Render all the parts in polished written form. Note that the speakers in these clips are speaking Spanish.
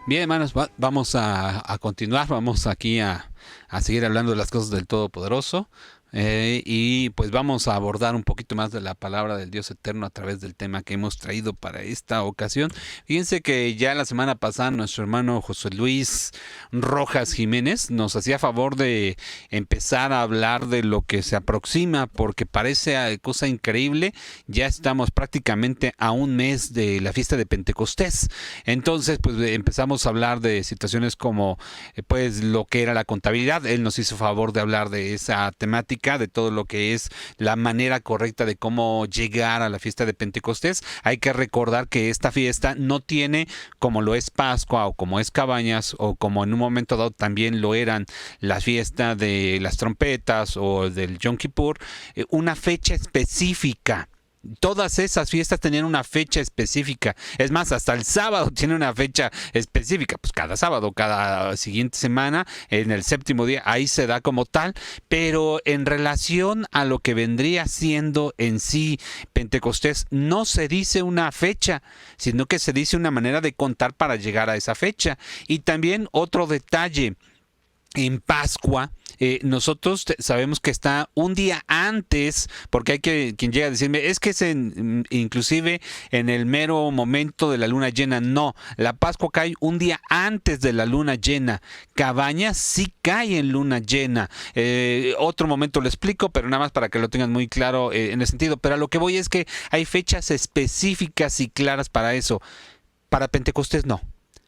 Bien, hermanos, vamos a continuar, vamos aquí a seguir hablando de las cosas del Todopoderoso. Y pues vamos a abordar un poquito más de la palabra del Dios eterno a través del tema que hemos traído para esta ocasión. Fíjense que ya la semana pasada nuestro hermano José Luis Rojas Jiménez nos hacía favor de empezar a hablar de lo que se aproxima, porque parece cosa increíble. Ya estamos prácticamente a un mes de la fiesta de Pentecostés. Entonces pues empezamos a hablar de situaciones como pues lo que era la contabilidad. Él nos hizo favor de hablar de esa temática, de todo lo que es la manera correcta de cómo llegar a la fiesta de Pentecostés. Hay que recordar que esta fiesta no tiene, como lo es Pascua o como es Cabañas o como en un momento dado también lo eran la fiesta de las trompetas o del Yom Kippur, una fecha específica. Todas esas fiestas tenían una fecha específica. Es más, hasta el sábado tiene una fecha específica. Pues cada sábado, cada siguiente semana, en el séptimo día, ahí se da como tal. Pero en relación a lo que vendría siendo en sí Pentecostés, no se dice una fecha, sino que se dice una manera de contar para llegar a esa fecha. Y también otro detalle. En Pascua, nosotros sabemos que está un día antes, porque hay quien llega a decirme, es que es inclusive en el mero momento de la luna llena. No, la Pascua cae un día antes de la luna llena. Cabañas sí cae en luna llena. Otro momento lo explico, pero nada más para que lo tengan muy claro en el sentido. Pero a lo que voy es que hay fechas específicas y claras para eso. Para Pentecostés no.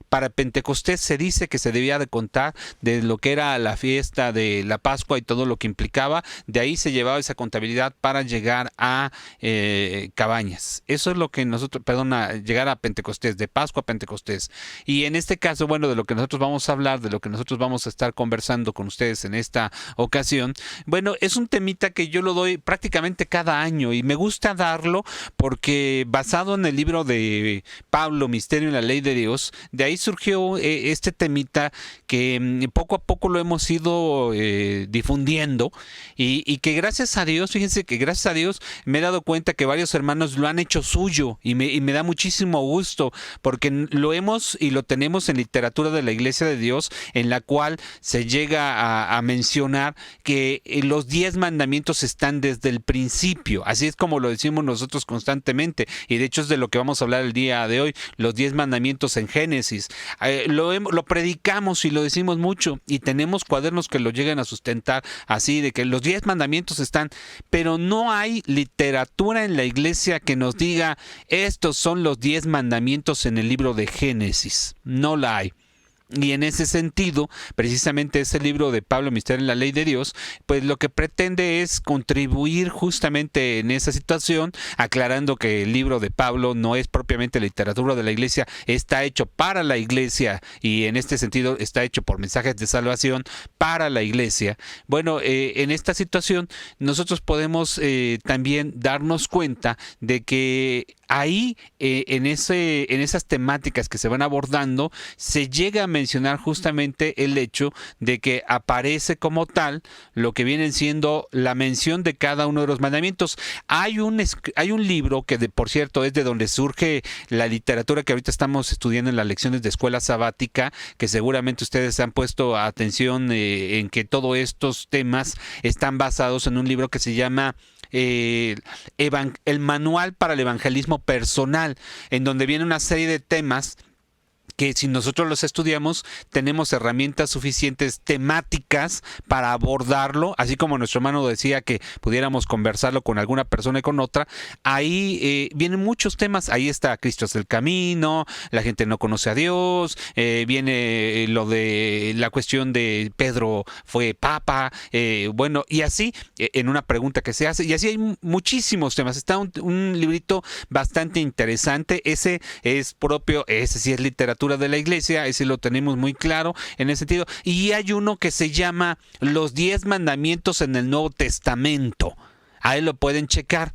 Para Pentecostés se dice que se debía de contar de lo que era la fiesta de la Pascua y todo lo que implicaba. De ahí se llevaba esa contabilidad para llegar a Cabañas. Eso es lo que nosotros, llegar a Pentecostés, de Pascua a Pentecostés. Y en este caso, bueno, de lo que nosotros vamos a hablar, de lo que nosotros vamos a estar conversando con ustedes en esta ocasión, bueno, es un temita que yo lo doy prácticamente cada año y me gusta darlo porque basado en el libro de Pablo, Misterio en la Ley de Dios, de ahí surgió este temita que poco a poco lo hemos ido difundiendo y que gracias a Dios, fíjense que gracias a Dios me he dado cuenta que varios hermanos lo han hecho suyo y me da muchísimo gusto porque lo hemos y lo tenemos en literatura de la Iglesia de Dios, en la cual se llega a mencionar que los 10 mandamientos están desde el principio. Así es como lo decimos nosotros constantemente y de hecho es de lo que vamos a hablar el día de hoy, los 10 mandamientos en Génesis. Lo predicamos y lo decimos mucho y tenemos cuadernos que lo llegan a sustentar así de que los 10 mandamientos están, pero no hay literatura en la iglesia que nos diga estos son los 10 mandamientos en el libro de Génesis. No la hay. Y en ese sentido, precisamente ese libro de Pablo, Misterio en la Ley de Dios, pues lo que pretende es contribuir justamente en esa situación, aclarando que el libro de Pablo no es propiamente literatura de la iglesia, está hecho para la iglesia y en este sentido está hecho por mensajes de salvación para la iglesia. Bueno, en esta situación nosotros podemos también darnos cuenta de que ahí, en esas temáticas que se van abordando, se llega a mencionar justamente el hecho de que aparece como tal lo que viene siendo la mención de cada uno de los mandamientos. Hay un libro que, por cierto, es de donde surge la literatura que ahorita estamos estudiando en las lecciones de escuela sabática, que seguramente ustedes han puesto atención en que todos estos temas están basados en un libro que se llama el manual para el evangelismo personal, en donde viene una serie de temas que si nosotros los estudiamos tenemos herramientas suficientes temáticas para abordarlo, así como nuestro hermano decía que pudiéramos conversarlo con alguna persona y con otra. Ahí vienen muchos temas, ahí está Cristo es el camino, la gente no conoce a Dios, viene lo de la cuestión de Pedro fue papa, bueno, y así en una pregunta que se hace, y así hay muchísimos temas. Está un librito bastante interesante, ese es propio, ese sí es literatura de la iglesia, ese lo tenemos muy claro en ese sentido. Y hay uno que se llama Los 10 mandamientos en el Nuevo Testamento. Ahí lo pueden checar.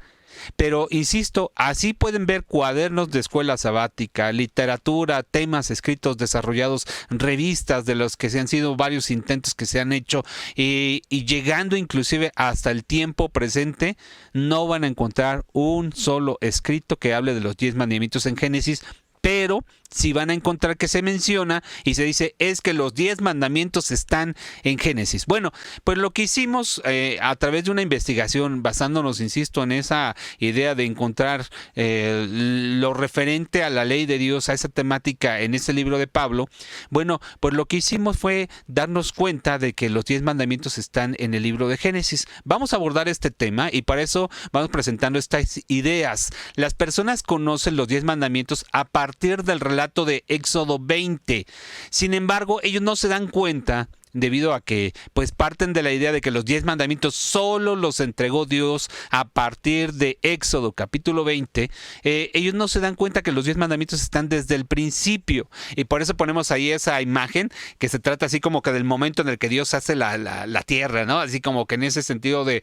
Pero, insisto, así pueden ver cuadernos de escuela sabática, literatura, temas escritos, desarrollados, revistas de los que se han sido varios intentos que se han hecho y llegando inclusive hasta el tiempo presente, no van a encontrar un solo escrito que hable de los 10 mandamientos en Génesis, pero sí van a encontrar que se menciona y se dice es que los 10 mandamientos están en Génesis. Bueno, pues lo que hicimos a través de una investigación, basándonos, insisto, en esa idea de encontrar lo referente a la ley de Dios, a esa temática en ese libro de Pablo, bueno, pues lo que hicimos fue darnos cuenta de que los 10 mandamientos están en el libro de Génesis. Vamos a abordar este tema y para eso vamos presentando estas ideas. Las personas conocen los 10 mandamientos a partir del relato de Éxodo 20. Sin embargo, ellos no se dan cuenta, debido a que pues parten de la idea de que los 10 mandamientos solo los entregó Dios a partir de Éxodo capítulo 20, ellos no se dan cuenta que los 10 mandamientos están desde el principio, y por eso ponemos ahí esa imagen que se trata así como que del momento en el que Dios hace la tierra, ¿no? Así como que en ese sentido de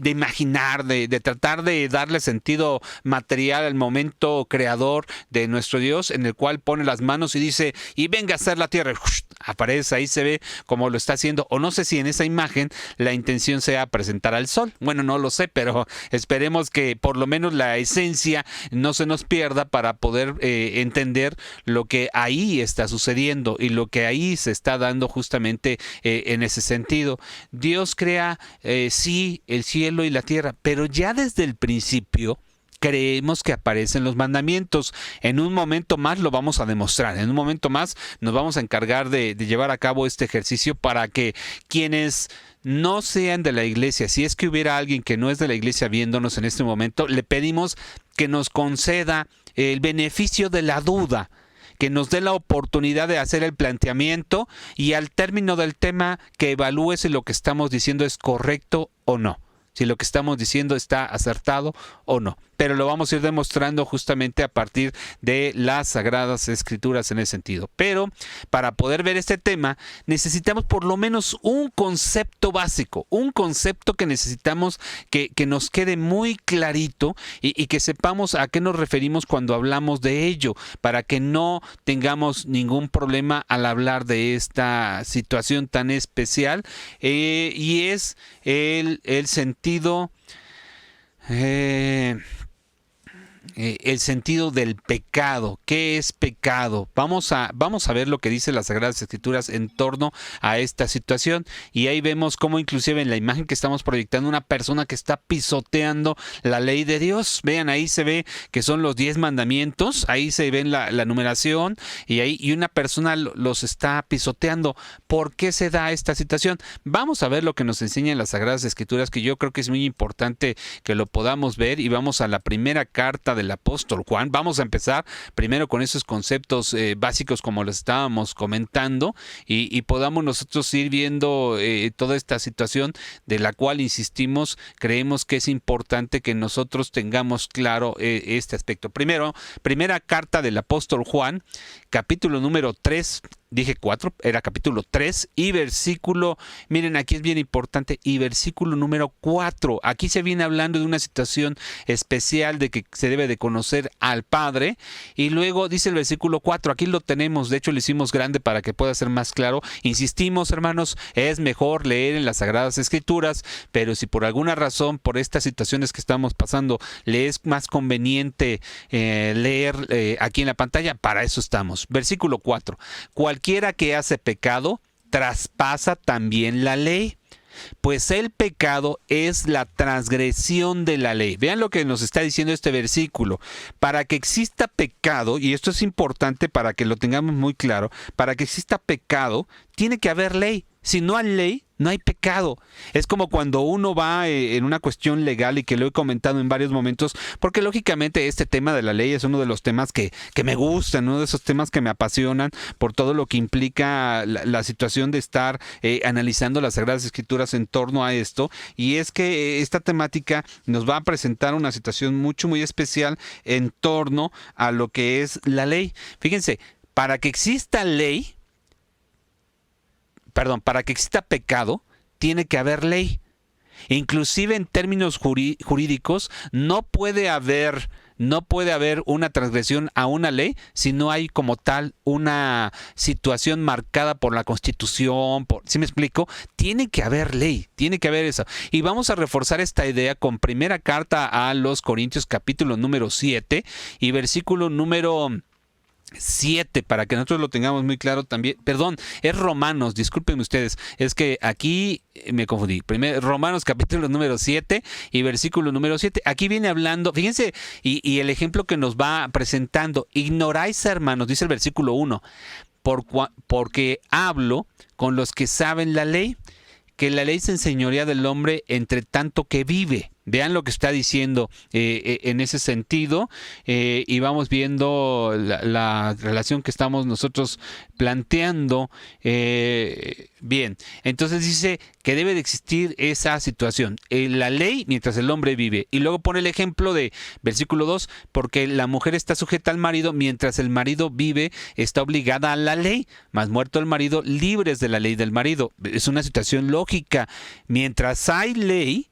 imaginar, de tratar de darle sentido material al momento creador de nuestro Dios, en el cual pone las manos y dice, y venga a ser la tierra, aparece, ahí se ve como lo está haciendo, o no sé si en esa imagen la intención sea presentar al sol. Bueno, no lo sé, pero esperemos que por lo menos la esencia no se nos pierda para poder entender lo que ahí está sucediendo y lo que ahí se está dando justamente en ese sentido. Dios crea, sí, el cielo y la tierra, pero ya desde el principio creemos que aparecen los mandamientos. En un momento más lo vamos a demostrar. En un momento más nos vamos a encargar de llevar a cabo este ejercicio para que quienes no sean de la iglesia, si es que hubiera alguien que no es de la iglesia viéndonos en este momento, le pedimos que nos conceda el beneficio de la duda, que nos dé la oportunidad de hacer el planteamiento y al término del tema que evalúe si lo que estamos diciendo es correcto o no, si lo que estamos diciendo está acertado o no. Pero lo vamos a ir demostrando justamente a partir de las Sagradas Escrituras en ese sentido. Pero para poder ver este tema necesitamos por lo menos un concepto básico, un concepto que necesitamos que nos quede muy clarito y que sepamos a qué nos referimos cuando hablamos de ello, para que no tengamos ningún problema al hablar de esta situación tan especial, y es el sentido... el sentido del pecado. ¿Qué es pecado? Vamos a ver lo que dice las Sagradas Escrituras en torno a esta situación, y ahí vemos cómo inclusive en la imagen que estamos proyectando una persona que está pisoteando la ley de Dios. Vean, ahí se ve que son los 10 mandamientos, ahí se ven la numeración y una persona los está pisoteando. ¿Por qué se da esta situación? Vamos a ver lo que nos enseñan las Sagradas Escrituras, que yo creo que es muy importante que lo podamos ver, y vamos a la primera carta del apóstol Juan. Vamos a empezar primero con esos conceptos básicos como los estábamos comentando, y podamos nosotros ir viendo toda esta situación de la cual, insistimos, creemos que es importante que nosotros tengamos claro este aspecto. Primero, primera carta del apóstol Juan, capítulo número 3, dije 4, era capítulo 3 y versículo, miren, aquí es bien importante, y versículo número 4. Aquí se viene hablando de una situación especial de que se debe de conocer al Padre, y luego dice el versículo 4, aquí lo tenemos, de hecho lo hicimos grande para que pueda ser más claro. Insistimos, hermanos, es mejor leer en las Sagradas Escrituras, pero si por alguna razón, por estas situaciones que estamos pasando, le es más conveniente leer aquí en la pantalla, para eso estamos. Versículo 4. Cualquiera que hace pecado traspasa también la ley, pues el pecado es la transgresión de la ley. Vean lo que nos está diciendo este versículo. Para que exista pecado, y esto es importante para que lo tengamos muy claro, para que exista pecado, tiene que haber ley. Si no hay ley, no hay pecado. Es como cuando uno va en una cuestión legal, y que lo he comentado en varios momentos, porque lógicamente este tema de la ley es uno de los temas que me gustan, uno de esos temas que me apasionan por todo lo que implica la situación de estar analizando las Sagradas Escrituras en torno a esto. Y es que esta temática nos va a presentar una situación muy especial en torno a lo que es la ley. Fíjense, para que exista pecado, tiene que haber ley. Inclusive en términos jurídicos, no puede haber una transgresión a una ley si no hay como tal una situación marcada por la Constitución. ¿Sí me explico? Tiene que haber ley, tiene que haber eso. Y vamos a reforzar esta idea con primera carta a los Corintios, capítulo número 7 y versículo número 7, para que nosotros lo tengamos muy claro también. Perdón, es Romanos, discúlpenme ustedes, es que aquí me confundí. Primero, Romanos capítulo número 7 y versículo número 7. Aquí viene hablando, fíjense, y el ejemplo que nos va presentando. Ignoráis, hermanos, dice el versículo 1, porque hablo con los que saben la ley, que la ley se enseñorea del hombre entre tanto que vive. Vean lo que está diciendo en ese sentido, y vamos viendo la relación que estamos nosotros planteando. Bien, entonces dice que debe de existir esa situación, la ley mientras el hombre vive. Y luego pone el ejemplo de versículo 2, porque la mujer está sujeta al marido mientras el marido vive, está obligada a la ley, mas muerto el marido, libres de la ley del marido. Es una situación lógica. Mientras hay ley,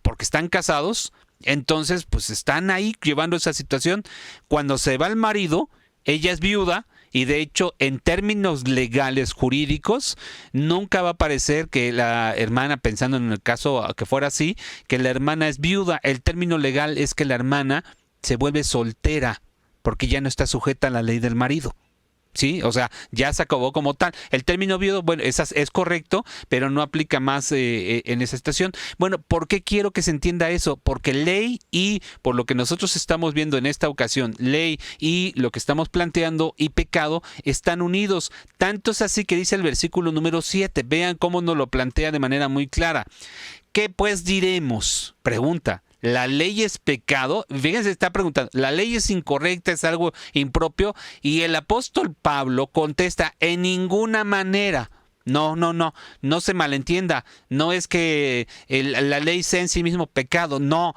porque están casados, entonces pues están ahí llevando esa situación. Cuando se va el marido, ella es viuda, y de hecho en términos legales jurídicos nunca va a parecer que la hermana, pensando en el caso que fuera así, que la hermana es viuda. El término legal es que la hermana se vuelve soltera porque ya no está sujeta a la ley del marido. Sí, o sea, ya se acabó como tal. El término viudo, bueno, es correcto, pero no aplica más en esa situación. Bueno, ¿por qué quiero que se entienda eso? Porque ley y, por lo que nosotros estamos viendo en esta ocasión, ley y lo que estamos planteando y pecado están unidos. Tanto es así que dice el versículo número 7. Vean cómo nos lo plantea de manera muy clara. ¿Qué pues diremos? Pregunta. ¿La ley es pecado? Fíjense, está preguntando, ¿la ley es incorrecta, es algo impropio? Y el apóstol Pablo contesta, en ninguna manera. No, no, no, no se malentienda. No es que la ley sea en sí mismo pecado, no.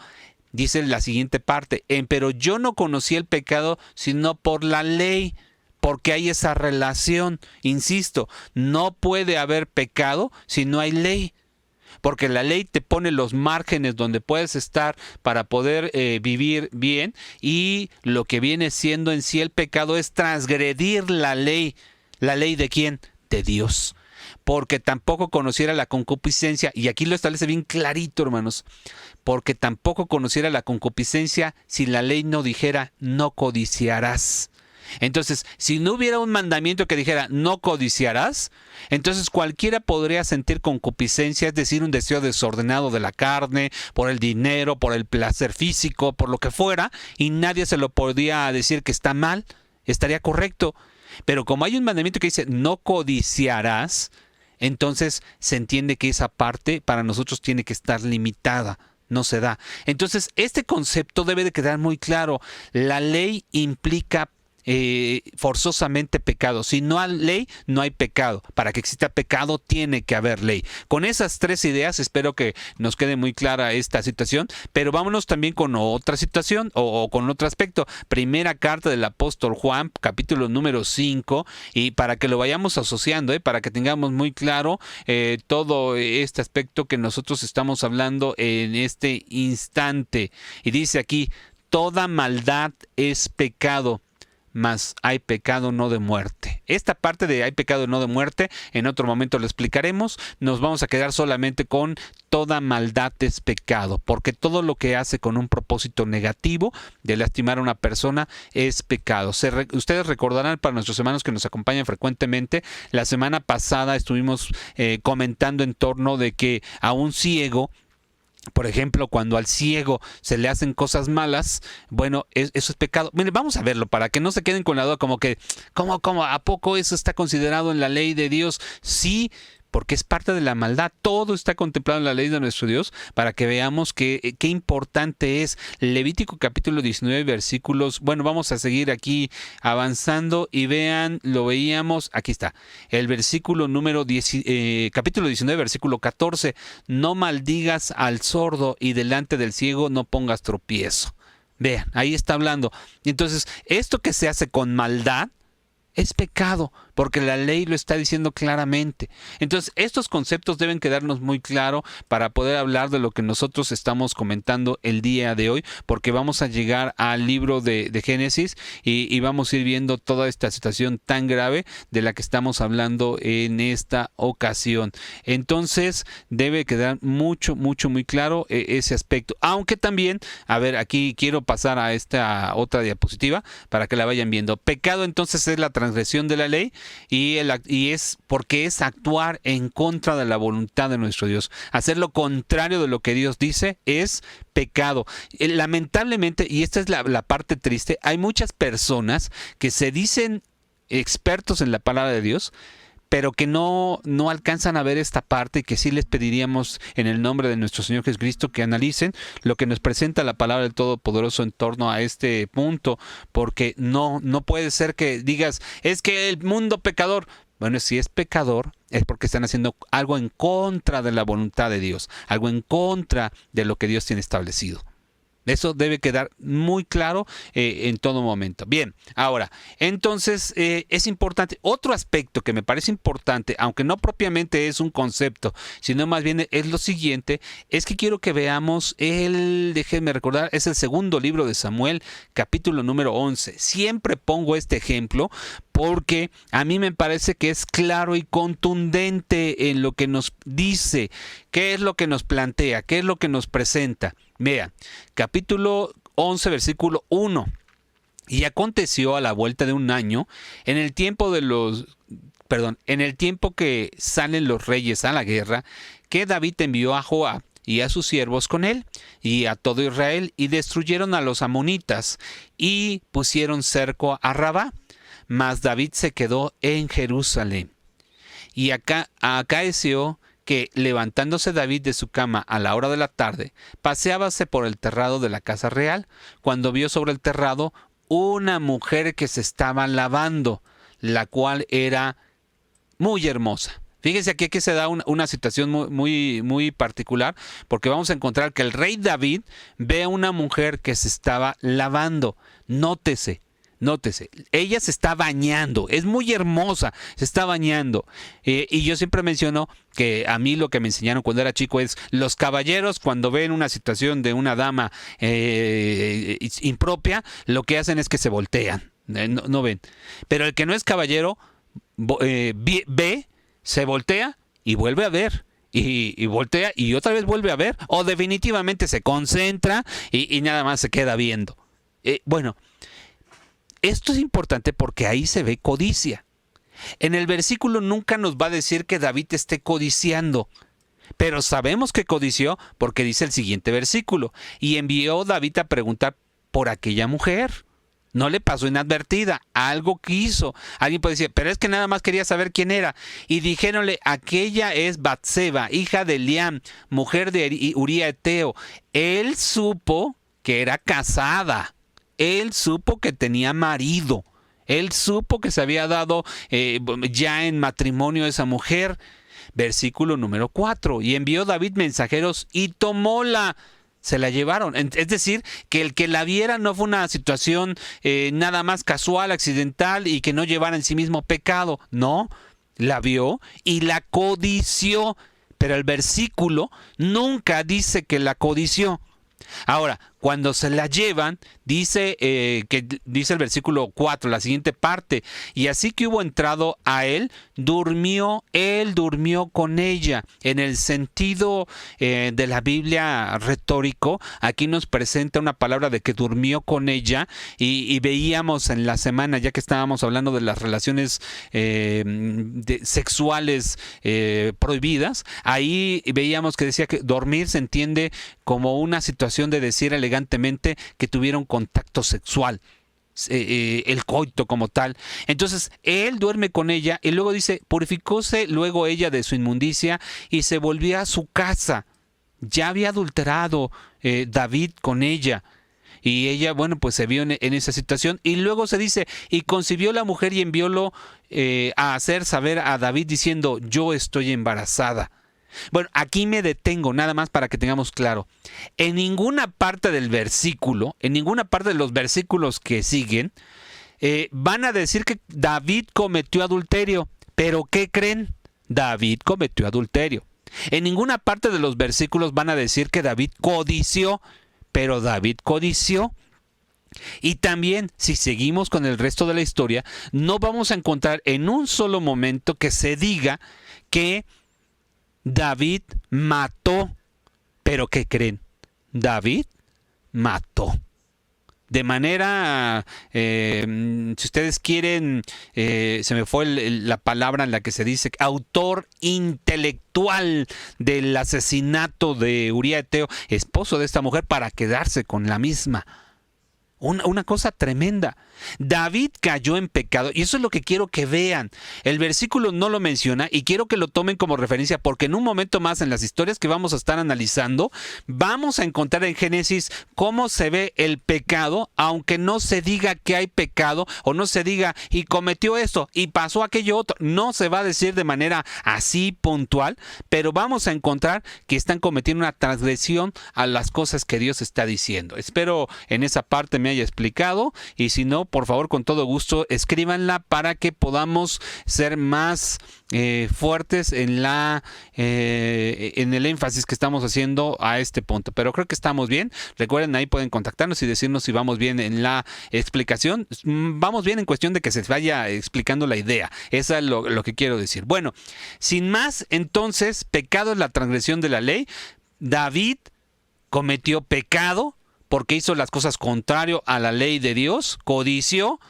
Dice la siguiente parte, pero yo no conocí el pecado sino por la ley, porque hay esa relación. Insisto, no puede haber pecado si no hay ley. Porque la ley te pone los márgenes donde puedes estar para poder vivir bien, y lo que viene siendo en sí el pecado es transgredir la ley. ¿La ley de quién? De Dios. Porque tampoco conociera la concupiscencia, y aquí lo establece bien clarito, hermanos, porque tampoco conociera la concupiscencia si la ley no dijera no codiciarás. Entonces, si no hubiera un mandamiento que dijera no codiciarás, entonces cualquiera podría sentir concupiscencia, es decir, un deseo desordenado de la carne, por el dinero, por el placer físico, por lo que fuera, y nadie se lo podría decir que está mal, estaría correcto. Pero como hay un mandamiento que dice no codiciarás, entonces se entiende que esa parte para nosotros tiene que estar limitada. No se da. Entonces, este concepto debe de quedar muy claro. La ley implica forzosamente pecado. Si no hay ley, no hay pecado. Para que exista pecado, tiene que haber ley. Con esas tres ideas, espero que nos quede muy clara esta situación, pero vámonos también con otra situación o con otro aspecto. Primera carta del apóstol Juan, capítulo número 5, y para que lo vayamos asociando, para que tengamos muy claro todo este aspecto que nosotros estamos hablando en este instante. Y dice aquí, toda maldad es pecado, mas hay pecado no de muerte. Esta parte de hay pecado no de muerte, en otro momento lo explicaremos. Nos vamos a quedar solamente con toda maldad es pecado, porque todo lo que hace con un propósito negativo de lastimar a una persona es pecado. Ustedes recordarán, para nuestros hermanos que nos acompañan frecuentemente, la semana pasada estuvimos comentando en torno de que a un ciego, por ejemplo, cuando al ciego se le hacen cosas malas, bueno, eso es pecado. Miren, vamos a verlo para que no se queden con la duda como que, ¿cómo? ¿A poco eso está considerado en la ley de Dios? Sí, porque es parte de la maldad. Todo está contemplado en la ley de nuestro Dios, para que veamos qué importante es. Levítico capítulo 19, versículos. Bueno, vamos a seguir aquí avanzando y vean, lo veíamos, aquí está, el versículo número 10, capítulo 19, versículo 14. No maldigas al sordo y delante del ciego no pongas tropiezo. Vean, ahí está hablando. Entonces, esto que se hace con maldad es pecado. porque la ley lo está diciendo claramente. Entonces, estos conceptos deben quedarnos muy claros para poder hablar de lo que nosotros estamos comentando el día de hoy, porque vamos a llegar al libro de Génesis y vamos a ir viendo toda esta situación tan grave de la que estamos hablando en esta ocasión. Entonces, debe quedar muy claro ese aspecto. Aunque también, a ver, aquí quiero pasar a esta otra diapositiva para que la vayan viendo. Pecado entonces es la transgresión de la ley y es porque es actuar en contra de la voluntad de nuestro Dios. Hacer lo contrario de lo que Dios dice es pecado. Lamentablemente, y esta es la parte triste, hay muchas personas que se dicen expertos en la palabra de Dios, pero que no alcanzan a ver esta parte, y que sí les pediríamos en el nombre de nuestro Señor Jesucristo que analicen lo que nos presenta la palabra del Todopoderoso en torno a este punto, porque no puede ser que digas, es que el mundo pecador. Bueno, si es pecador, es porque están haciendo algo en contra de la voluntad de Dios, algo en contra de lo que Dios tiene establecido. Eso debe quedar muy claro en todo momento. Bien, ahora, entonces es importante, otro aspecto que me parece importante, aunque no propiamente es un concepto, sino más bien es lo siguiente, es que quiero que veamos déjenme recordar, es el segundo libro de Samuel, capítulo número 11. Siempre pongo este ejemplo porque a mí me parece que es claro y contundente en lo que nos dice, qué es lo que nos plantea, qué es lo que nos presenta. Vean, capítulo 11, versículo 1. Y aconteció a la vuelta de un año, en el tiempo que salen los reyes a la guerra, que David envió a Joab y a sus siervos con él, y a todo Israel, y destruyeron a los amonitas, y pusieron cerco a Rabá. Mas David se quedó en Jerusalén. Y acaeció que, levantándose David de su cama a la hora de la tarde, paseábase por el terrado de la casa real, cuando vio sobre el terrado una mujer que se estaba lavando, la cual era muy hermosa. Fíjense aquí que se da una situación muy particular, porque vamos a encontrar que el rey David ve a una mujer que se estaba lavando. Nótese, ella se está bañando, es muy hermosa, se está bañando. Y yo siempre menciono que a mí lo que me enseñaron cuando era chico es, los caballeros cuando ven una situación de una dama impropia, lo que hacen es que se voltean, no ven. Pero el que no es caballero, ve, se voltea y vuelve a ver. Y voltea y otra vez vuelve a ver, o definitivamente se concentra y nada más se queda viendo. Bueno, esto es importante porque ahí se ve codicia. En el versículo nunca nos va a decir que David esté codiciando, pero sabemos que codició porque dice el siguiente versículo: y envió David a preguntar por aquella mujer. No le pasó inadvertida, algo quiso. Alguien puede decir, pero es que nada más quería saber quién era. Y dijéronle, aquella es Batseba, hija de Eliam, mujer de Uría Eteo. Él supo que era casada. Él supo que tenía marido. Él supo que se había dado ya en matrimonio a esa mujer. Versículo número 4. Y envió David mensajeros y tomóla. Se la llevaron. Es decir, que el que la viera no fue una situación nada más casual, accidental, y que no llevara en sí mismo pecado. No, la vio y la codició. Pero el versículo nunca dice que la codició. Ahora, cuando se la llevan, dice el versículo 4, la siguiente parte: y así que hubo entrado a él durmió con ella. En el sentido de la Biblia retórico, aquí nos presenta una palabra de que durmió con ella, y veíamos en la semana, ya que estábamos hablando de las relaciones sexuales prohibidas, ahí veíamos que decía que dormir se entiende como una situación de decir elegantemente que tuvieron contacto sexual, el coito como tal. Entonces él duerme con ella y luego dice: purificóse luego ella de su inmundicia y se volvió a su casa. Ya había adulterado David con ella. Y ella, bueno, pues se vio en esa situación. Y luego se dice: y concibió la mujer y enviólo a hacer saber a David diciendo: yo estoy embarazada. Bueno, aquí me detengo nada más para que tengamos claro. En ninguna parte del versículo, en ninguna parte de los versículos que siguen, van a decir que David cometió adulterio, pero ¿qué creen? David cometió adulterio. En ninguna parte de los versículos van a decir que David codició, pero David codició. Y también, si seguimos con el resto de la historia, no vamos a encontrar en un solo momento que se diga que David mató. Pero ¿qué creen? David mató. De manera, si ustedes quieren, se me fue la palabra en la que se dice autor intelectual del asesinato de Uría Eteo, esposo de esta mujer, para quedarse con la misma. Una cosa tremenda. David cayó en pecado y eso es lo que quiero que vean. El versículo no lo menciona y quiero que lo tomen como referencia porque en un momento más en las historias que vamos a estar analizando vamos a encontrar en Génesis cómo se ve el pecado, aunque no se diga que hay pecado o no se diga y cometió esto y pasó aquello otro. No se va a decir de manera así puntual, pero vamos a encontrar que están cometiendo una transgresión a las cosas que Dios está diciendo. Espero en esa parte me haya explicado y si no, por favor, con todo gusto, escríbanla para que podamos ser más fuertes en el énfasis que estamos haciendo a este punto. Pero creo que estamos bien. Recuerden, ahí pueden contactarnos y decirnos si vamos bien en la explicación. Vamos bien en cuestión de que se vaya explicando la idea. Eso es lo que quiero decir. Bueno, sin más, entonces, pecado es la transgresión de la ley. David cometió pecado porque hizo las cosas contrario a la ley de Dios, codició,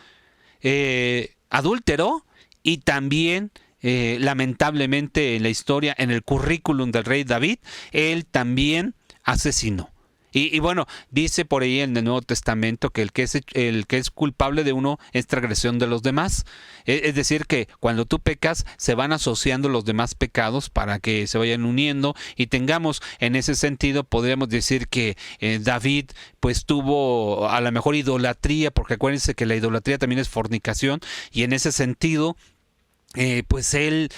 adúlteró y también, lamentablemente en la historia, en el currículum del rey David, él también asesinó. Y bueno, dice por ahí en el Nuevo Testamento que el que es culpable de uno es transgresión de los demás. Es decir, que cuando tú pecas se van asociando los demás pecados para que se vayan uniendo y tengamos, en ese sentido, podríamos decir que David pues tuvo a lo mejor idolatría, porque acuérdense que la idolatría también es fornicación y en ese sentido pues él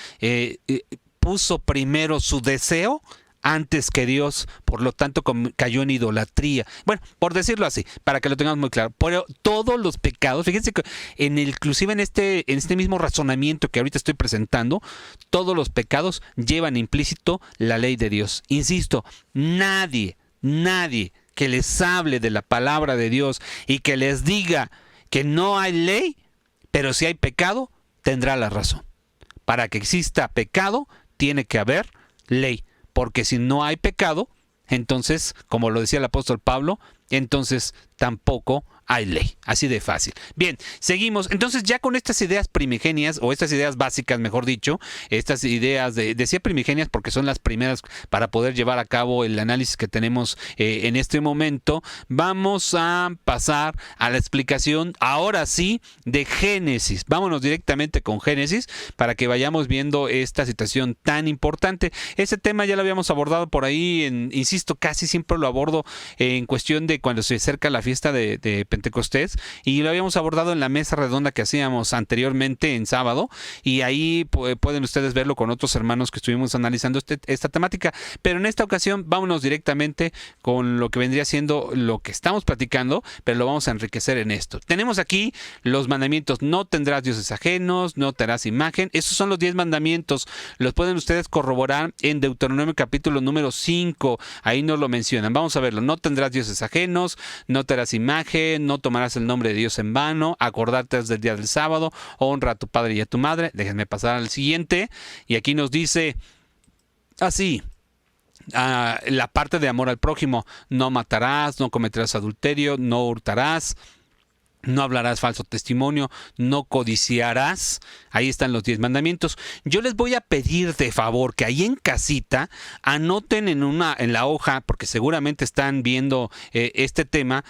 puso primero su deseo antes que Dios, por lo tanto cayó en idolatría. Bueno, por decirlo así, para que lo tengamos muy claro. Pero todos los pecados, fíjense que inclusive en este mismo razonamiento que ahorita estoy presentando, todos los pecados llevan implícito la ley de Dios. Insisto, nadie que les hable de la palabra de Dios y que les diga que no hay ley, pero si hay pecado, tendrá la razón. Para que exista pecado, tiene que haber ley. Porque si no hay pecado, entonces, como lo decía el apóstol Pablo, entonces tampoco hay ley. Así de fácil. Bien, seguimos. Entonces ya con estas ideas primigenias, o estas ideas básicas, mejor dicho, estas ideas decía primigenias porque son las primeras para poder llevar a cabo el análisis que tenemos en este momento, vamos a pasar a la explicación, ahora sí, de Génesis. Vámonos directamente con Génesis para que vayamos viendo esta situación tan importante. Ese tema ya lo habíamos abordado por ahí, insisto, casi siempre lo abordo en cuestión de cuando se acerca la fiesta de Pentecostés, y lo habíamos abordado en la mesa redonda que hacíamos anteriormente en sábado, y ahí pueden ustedes verlo con otros hermanos que estuvimos analizando esta temática, pero en esta ocasión vámonos directamente con lo que vendría siendo lo que estamos platicando, pero lo vamos a enriquecer en esto. Tenemos aquí los mandamientos: no tendrás dioses ajenos, no te harás imagen. Esos son los 10 mandamientos, los pueden ustedes corroborar en Deuteronomio capítulo número 5, ahí nos lo mencionan. Vamos a verlo: no tendrás dioses ajenos, no te harás imagen, no tomarás el nombre de Dios en vano, acordarte del día del sábado, honra a tu padre y a tu madre. Déjenme pasar al siguiente, y aquí nos dice así, la parte de amor al prójimo: no matarás, no cometerás adulterio, no hurtarás, no hablarás falso testimonio, no codiciarás. Ahí están los 10 mandamientos. Yo les voy a pedir de favor que ahí en casita anoten en la hoja, porque seguramente están viendo este tema,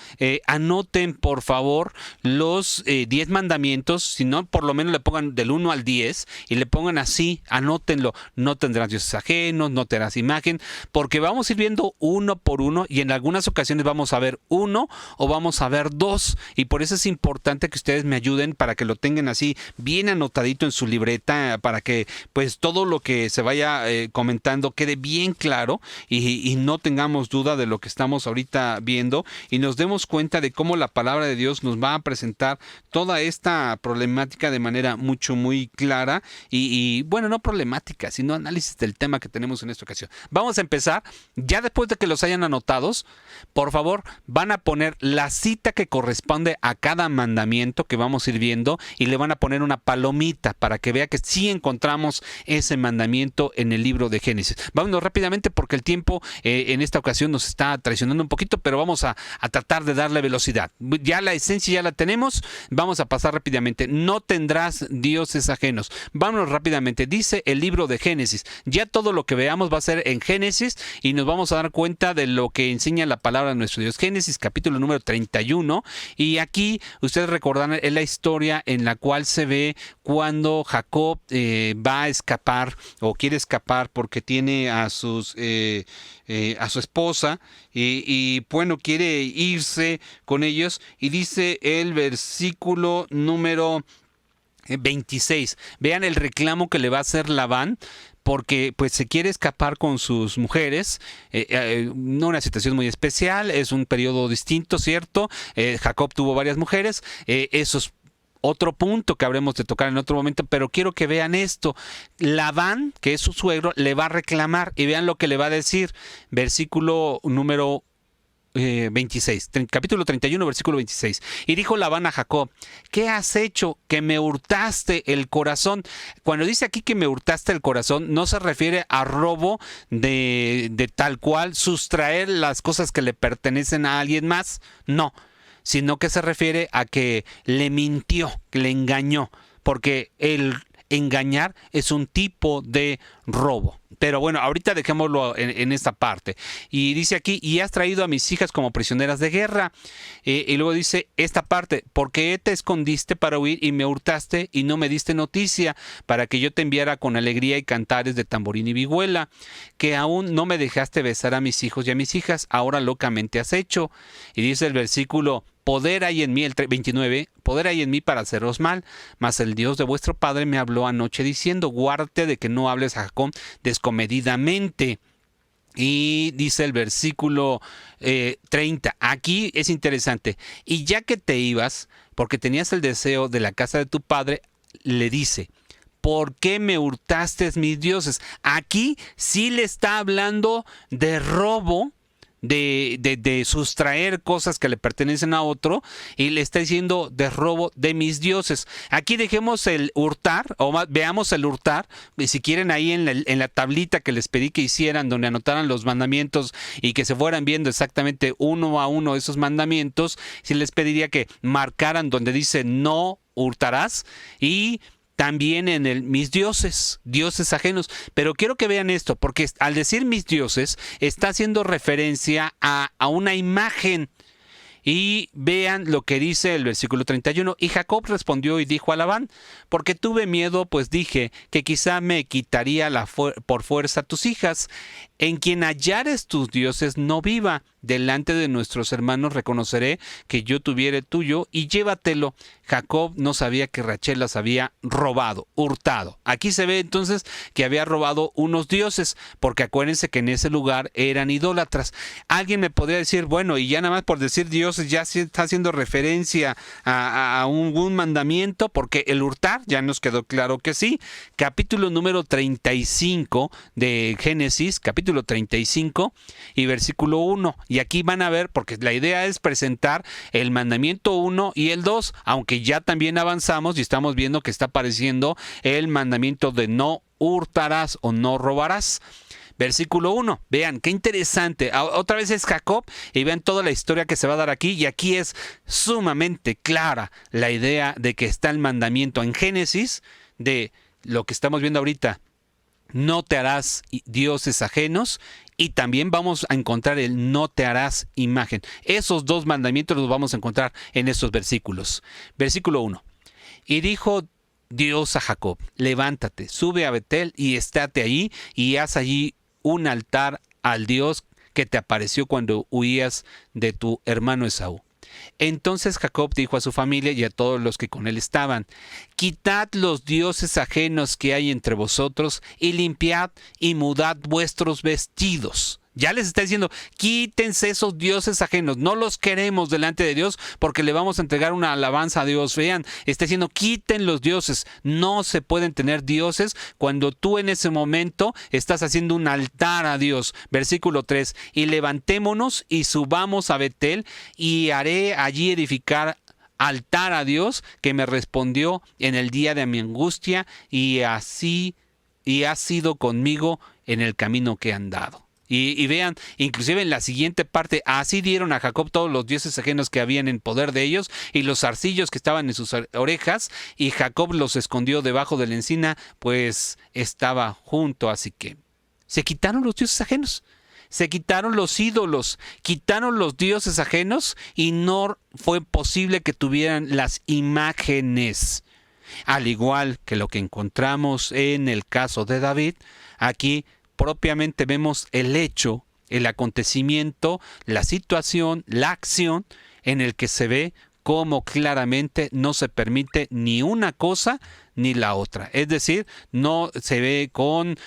anoten por favor los 10 mandamientos, si no por lo menos le pongan del 1 al 10 y le pongan así, anótenlo: no tendrás dioses ajenos, no te harás imagen, porque vamos a ir viendo uno por uno y en algunas ocasiones vamos a ver uno o vamos a ver dos, y por eso es es importante que ustedes me ayuden para que lo tengan así bien anotadito en su libreta, para que pues todo lo que se vaya comentando quede bien claro y no tengamos duda de lo que estamos ahorita viendo y nos demos cuenta de cómo la palabra de Dios nos va a presentar toda esta problemática de manera muy clara y bueno, no problemática, sino análisis del tema que tenemos en esta ocasión. Vamos a empezar, ya después de que los hayan anotados, por favor, van a poner la cita que corresponde a cada mandamiento que vamos a ir viendo y le van a poner una palomita para que vea que sí encontramos ese mandamiento en el libro de Génesis. Vámonos rápidamente porque el tiempo en esta ocasión nos está traicionando un poquito, pero vamos a tratar de darle velocidad. Ya la esencia ya la tenemos, vamos a pasar rápidamente. No tendrás dioses ajenos. Vámonos rápidamente. Dice el libro de Génesis. Ya todo lo que veamos va a ser en Génesis y nos vamos a dar cuenta de lo que enseña la palabra de nuestro Dios. Génesis capítulo número 31 y aquí ustedes recordarán es la historia en la cual se ve cuando Jacob va a escapar o quiere escapar porque tiene a su esposa y bueno, quiere irse con ellos y dice el versículo número 26. Vean el reclamo que le va a hacer Labán porque pues se quiere escapar con sus mujeres, no una situación muy especial, es un periodo distinto, ¿cierto? Jacob tuvo varias mujeres, eso es otro punto que habremos de tocar en otro momento, pero quiero que vean esto. Labán, que es su suegro, le va a reclamar y vean lo que le va a decir. Versículo número 26, capítulo 31, versículo 26. Y dijo Labán a Jacob, ¿qué has hecho que me hurtaste el corazón? Cuando dice aquí que me hurtaste el corazón, no se refiere a robo de tal cual sustraer las cosas que le pertenecen a alguien más, no, sino que se refiere a que le mintió, que le engañó, porque el engañar es un tipo de robo. Pero bueno, ahorita dejémoslo en esta parte. Y dice aquí, y has traído a mis hijas como prisioneras de guerra. Y luego dice esta parte, porque te escondiste para huir y me hurtaste y no me diste noticia para que yo te enviara con alegría y cantares de tamborín y vihuela, que aún no me dejaste besar a mis hijos y a mis hijas, ahora locamente has hecho. Y dice el versículo, poder hay en mí, el 29, poder hay en mí para haceros mal, mas el Dios de vuestro padre me habló anoche diciendo, guárdate de que no hables a Jacob descomedidamente. Y dice el versículo 30, aquí es interesante, y ya que te ibas, porque tenías el deseo de la casa de tu padre, le dice, ¿por qué me hurtaste mis dioses? Aquí sí le está hablando de robo, de sustraer cosas que le pertenecen a otro y le está diciendo de robo de mis dioses. Aquí dejemos el hurtar, o más, veamos el hurtar, y si quieren ahí en la tablita que les pedí que hicieran, donde anotaran los mandamientos y que se fueran viendo exactamente uno a uno esos mandamientos, si les pediría que marcaran donde dice no hurtarás y también en el mis dioses, dioses ajenos. Pero quiero que vean esto, porque al decir mis dioses, está haciendo referencia a una imagen. Y vean lo que dice el versículo 31. Y Jacob respondió y dijo a Labán, porque tuve miedo, pues dije que quizá me quitaría por fuerza tus hijas. En quien hallares tus dioses no viva. Delante de nuestros hermanos reconoceré que yo tuviere tuyo y llévatelo. Jacob no sabía que Rachel las había robado, hurtado. Aquí se ve entonces que había robado unos dioses, porque acuérdense que en ese lugar eran idólatras. Alguien me podría decir, bueno, y ya nada más por decir dioses ya se está haciendo referencia a un mandamiento, porque el hurtar ya nos quedó claro que sí. Capítulo número 35 de Génesis, capítulo 35 y versículo 1. Y aquí van a ver, porque la idea es presentar el mandamiento 1 y el 2, aunque ya también avanzamos y estamos viendo que está apareciendo el mandamiento de no hurtarás o no robarás. Versículo 1, vean, qué interesante. Otra vez es Jacob y vean toda la historia que se va a dar aquí. Y aquí es sumamente clara la idea de que está el mandamiento en Génesis de lo que estamos viendo ahorita. No te harás dioses ajenos. Y también vamos a encontrar el no te harás imagen. Esos dos mandamientos los vamos a encontrar en estos versículos. Versículo 1. Y dijo Dios a Jacob, levántate, sube a Betel y estate ahí y haz allí un altar al Dios que te apareció cuando huías de tu hermano Esaú. Entonces Jacob dijo a su familia y a todos los que con él estaban: quitad los dioses ajenos que hay entre vosotros, y limpiad y mudad vuestros vestidos. Ya les está diciendo, quítense esos dioses ajenos, no los queremos delante de Dios porque le vamos a entregar una alabanza a Dios. Vean, está diciendo, quiten los dioses, no se pueden tener dioses cuando tú en ese momento estás haciendo un altar a Dios. Versículo 3, y levantémonos y subamos a Betel, y haré allí edificar altar a Dios, que me respondió en el día de mi angustia, y así ha sido conmigo en el camino que he andado. Y vean, inclusive en la siguiente parte, así dieron a Jacob todos los dioses ajenos que habían en poder de ellos, y los zarcillos que estaban en sus orejas, y Jacob los escondió debajo de la encina, pues estaba junto. Así que se quitaron los dioses ajenos, se quitaron los ídolos, quitaron los dioses ajenos, y no fue posible que tuvieran las imágenes. Al igual que lo que encontramos en el caso de David, aquí propiamente vemos el hecho, el acontecimiento, la situación, la acción en el que se ve cómo claramente no se permite ni una cosa ni la otra. Es decir, no se ve con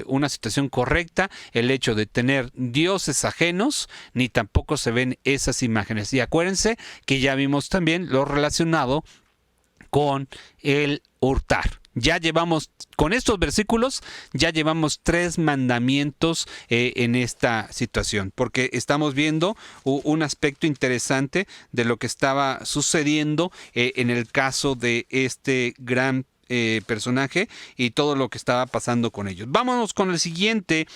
una situación correcta el hecho de tener dioses ajenos, ni tampoco se ven esas imágenes. Y acuérdense que ya vimos también lo relacionado con el hurtar. Ya llevamos, con estos versículos, ya llevamos 3 mandamientos en esta situación, porque estamos viendo un aspecto interesante de lo que estaba sucediendo en el caso de este gran personaje y todo lo que estaba pasando con ellos. Vámonos con el siguiente,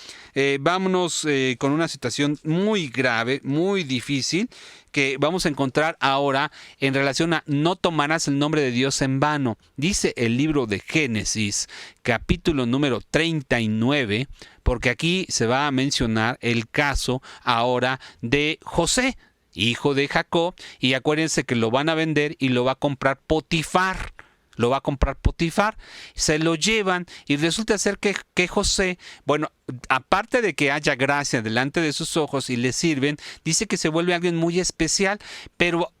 vámonos con una situación muy grave, muy difícil, que vamos a encontrar ahora en relación a no tomarás el nombre de Dios en vano. Dice el libro de Génesis, capítulo número 39, porque aquí se va a mencionar el caso ahora de José, hijo de Jacob, y acuérdense que lo van a vender y lo va a comprar Potifar. Lo va a comprar Potifar, se lo llevan y resulta ser que José, bueno, aparte de que haya gracia delante de sus ojos y le sirven, dice que se vuelve alguien muy especial, pero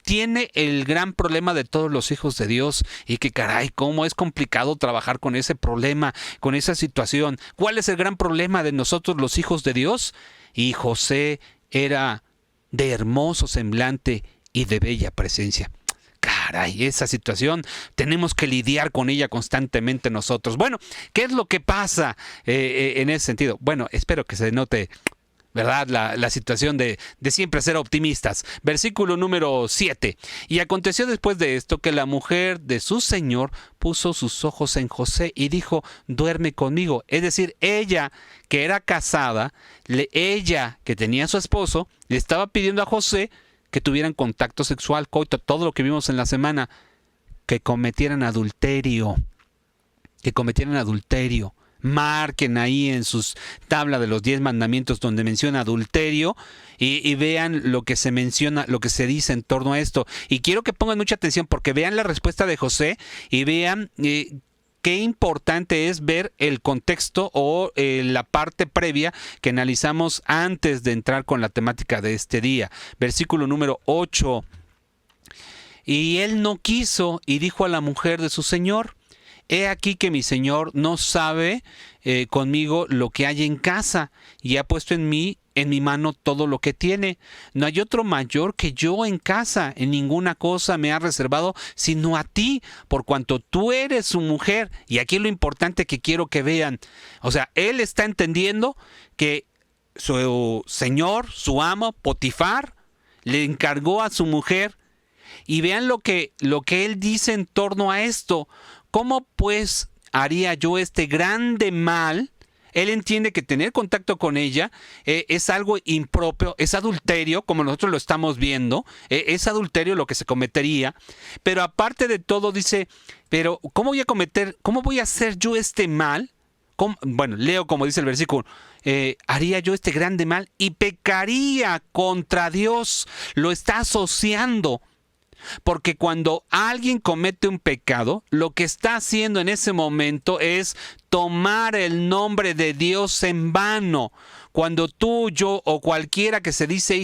tiene el gran problema de todos los hijos de Dios, y que caray, cómo es complicado trabajar con ese problema, con esa situación. ¿Cuál es el gran problema de nosotros los hijos de Dios? Y José era de hermoso semblante y de bella presencia. Caray, esa situación tenemos que lidiar con ella constantemente nosotros. Bueno, ¿qué es lo que pasa en ese sentido? Bueno, espero que se note, ¿verdad?, la situación de siempre ser optimistas. Versículo número 7. Y aconteció después de esto que la mujer de su señor puso sus ojos en José y dijo: duerme conmigo. Es decir, ella que era casada, ella que tenía a su esposo, le estaba pidiendo a José que tuvieran contacto sexual, coito, todo lo que vimos en la semana, que cometieran adulterio, Marquen ahí en sus tabla de los 10 mandamientos donde menciona adulterio y vean lo que se menciona, lo que se dice en torno a esto. Y quiero que pongan mucha atención porque vean la respuesta de José y vean qué importante es ver el contexto o la parte previa que analizamos antes de entrar con la temática de este día. Versículo número 8. Y él no quiso y dijo a la mujer de su señor: he aquí que mi señor no sabe conmigo lo que hay en casa, y ha puesto en mi mano todo lo que tiene. No hay otro mayor que yo en casa, en ninguna cosa me ha reservado sino a ti, por cuanto tú eres su mujer. Y aquí lo importante que quiero que vean, o sea, él está entendiendo que su señor, su amo, Potifar, le encargó a su mujer. Y vean lo que él dice en torno a esto. ¿Cómo pues haría yo este grande mal? Él entiende que tener contacto con ella es algo impropio, es adulterio, como nosotros lo estamos viendo, es adulterio lo que se cometería, pero aparte de todo dice, pero ¿cómo voy a hacer yo este mal? Bueno, leo como dice el versículo, haría yo este grande mal y pecaría contra Dios. Lo está asociando. Porque cuando alguien comete un pecado, lo que está haciendo en ese momento es tomar el nombre de Dios en vano. cuando tú, yo o cualquiera que se dice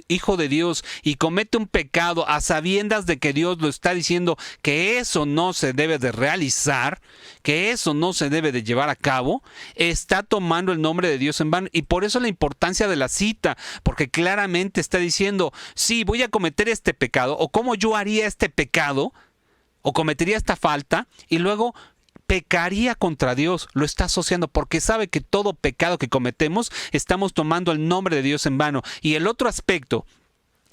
hijo de Dios y comete un pecado a sabiendas de que Dios lo está diciendo que eso no se debe de realizar, que eso no se debe de llevar a cabo, está tomando el nombre de Dios en vano. Y por eso la importancia de la cita, porque claramente está diciendo, sí, voy a cometer este pecado, o cómo yo haría este pecado, o cometería esta falta, y luego pecaría contra Dios. Lo está asociando porque sabe que todo pecado que cometemos estamos tomando el nombre de Dios en vano. Y el otro aspecto,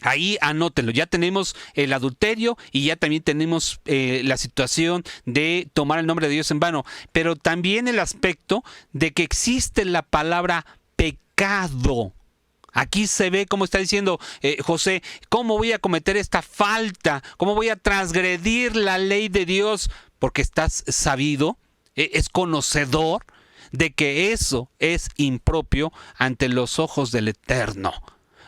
ahí anótenlo, ya tenemos el adulterio y ya también tenemos la situación de tomar el nombre de Dios en vano, pero también el aspecto de que existe la palabra pecado. Aquí se ve cómo está diciendo José, ¿cómo voy a cometer esta falta? ¿Cómo voy a transgredir la ley de Dios? Porque estás sabido, es conocedor de que eso es impropio ante los ojos del Eterno.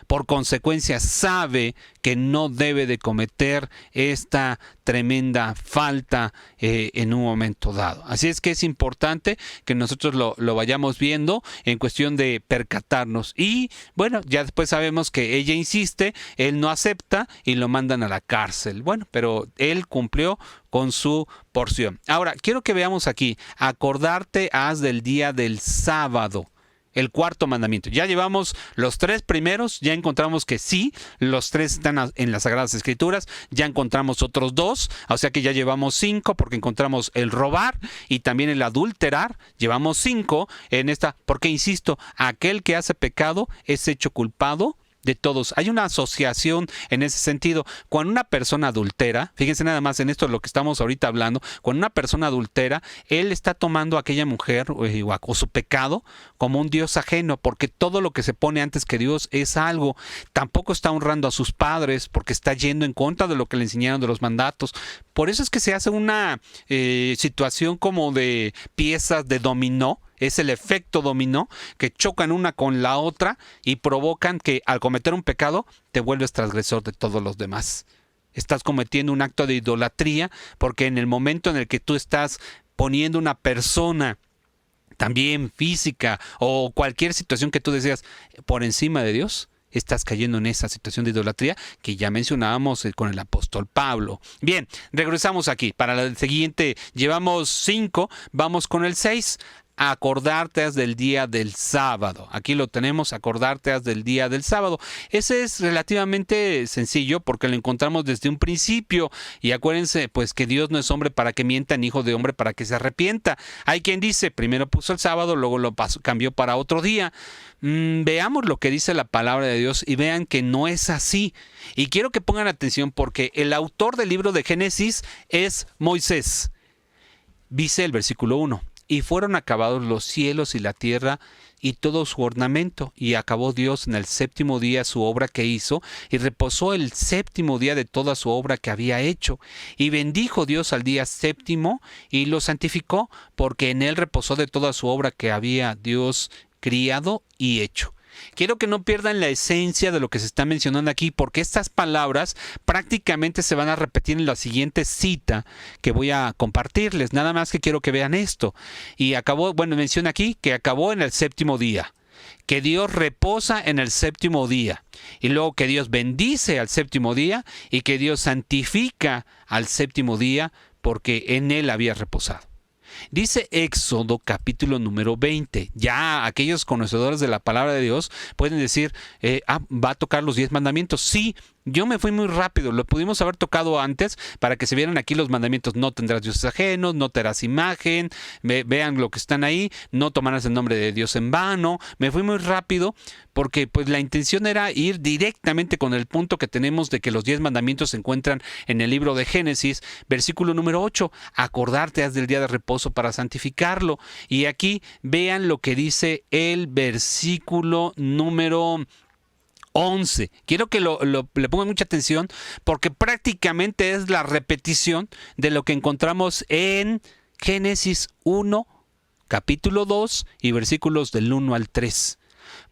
Por consecuencia, sabe que no debe de cometer esta tremenda falta en un momento dado. Así es que es importante que nosotros lo vayamos viendo en cuestión de percatarnos. Y bueno, ya después sabemos que ella insiste, él no acepta y lo mandan a la cárcel. Bueno, pero él cumplió con su porción. Ahora, quiero que veamos aquí, acordarte has del día del sábado. El cuarto mandamiento. Ya llevamos los tres primeros, ya encontramos que sí, los tres están en las Sagradas Escrituras, ya encontramos otros dos, o sea que ya llevamos 5 porque encontramos el robar y también el adulterar, llevamos 5 en esta, porque insisto, aquel que hace pecado es hecho culpado de todos. Hay una asociación en ese sentido. Cuando una persona adultera, fíjense nada más en esto de lo que estamos ahorita hablando, cuando una persona adultera, él está tomando a aquella mujer o su pecado como un Dios ajeno, porque todo lo que se pone antes que Dios es algo. Tampoco está honrando a sus padres, porque está yendo en contra de lo que le enseñaron de los mandatos. Por eso es que se hace una situación como de piezas de dominó. Es el efecto dominó, que chocan una con la otra y provocan que al cometer un pecado te vuelves transgresor de todos los demás. Estás cometiendo un acto de idolatría porque en el momento en el que tú estás poniendo una persona también física o cualquier situación que tú deseas por encima de Dios, estás cayendo en esa situación de idolatría que ya mencionábamos con el apóstol Pablo. Bien, regresamos aquí. Para el siguiente llevamos 5, vamos con el 6. Acordarte has del día del sábado. Aquí lo tenemos, acordarte has del día del sábado. Ese es relativamente sencillo porque lo encontramos desde un principio. Y acuérdense, pues que Dios no es hombre para que mienta, ni hijo de hombre para que se arrepienta. Hay quien dice, primero puso el sábado, luego lo cambió para otro día. Veamos lo que dice la palabra de Dios y vean que no es así. Y quiero que pongan atención porque el autor del libro de Génesis es Moisés. Dice el versículo 1. Y fueron acabados los cielos y la tierra y todo su ornamento. Y acabó Dios en el séptimo día su obra que hizo, y reposó el séptimo día de toda su obra que había hecho. Y bendijo Dios al día séptimo y lo santificó, porque en él reposó de toda su obra que había Dios criado y hecho. Quiero que no pierdan la esencia de lo que se está mencionando aquí, porque estas palabras prácticamente se van a repetir en la siguiente cita que voy a compartirles. Nada más que quiero que vean esto. Y acabó, bueno, menciona aquí que acabó en el séptimo día, que Dios reposa en el séptimo día, y luego que Dios bendice al séptimo día y que Dios santifica al séptimo día porque en él había reposado. Dice Éxodo capítulo número 20. Ya aquellos conocedores de la palabra de Dios pueden decir, ¿va a tocar los 10 mandamientos? Sí, yo me fui muy rápido, lo pudimos haber tocado antes para que se vieran aquí los mandamientos. No tendrás dioses ajenos, no te harás imagen, vean lo que están ahí, no tomarás el nombre de Dios en vano. Me fui muy rápido porque pues la intención era ir directamente con el punto que tenemos de que los 10 mandamientos se encuentran en el libro de Génesis, versículo número 8, acordarte has del día de reposo para santificarlo. Y aquí vean lo que dice el versículo número 11. Quiero que le pongan mucha atención porque prácticamente es la repetición de lo que encontramos en Génesis 1, capítulo 2 y versículos del 1 al 3.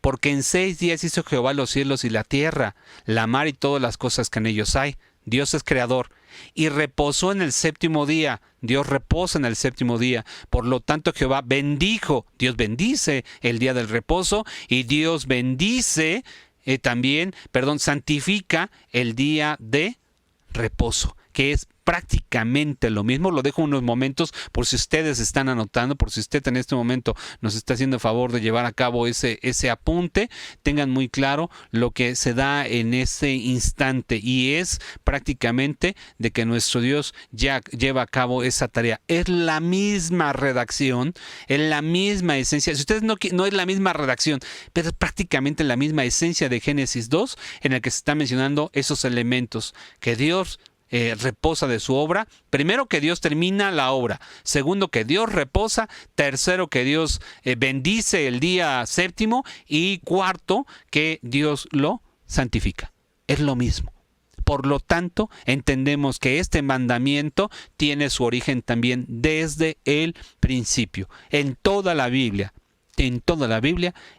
Porque en 6 días hizo Jehová los cielos y la tierra, la mar y todas las cosas que en ellos hay. Dios es creador, y reposó en el séptimo día. Dios reposa en el séptimo día. Por lo tanto, Jehová bendijo, Dios bendice el día del reposo, y Dios bendice santifica el día de reposo, que es prácticamente lo mismo. Lo dejo unos momentos por si ustedes están anotando, por si usted en este momento nos está haciendo el favor de llevar a cabo ese apunte. Tengan muy claro lo que se da en ese instante, y es prácticamente de que nuestro Dios ya lleva a cabo esa tarea. Es la misma redacción, es la misma esencia. Si ustedes no es la misma redacción, pero es prácticamente la misma esencia de Génesis 2, en el que se está mencionando esos elementos, que Dios reposa de su obra. Primero, que Dios termina la obra. Segundo, que Dios reposa. Tercero, que Dios bendice el día séptimo. Y cuarto, que Dios lo santifica. Es lo mismo. Por lo tanto, entendemos que este mandamiento tiene su origen también desde el principio. En toda la Biblia,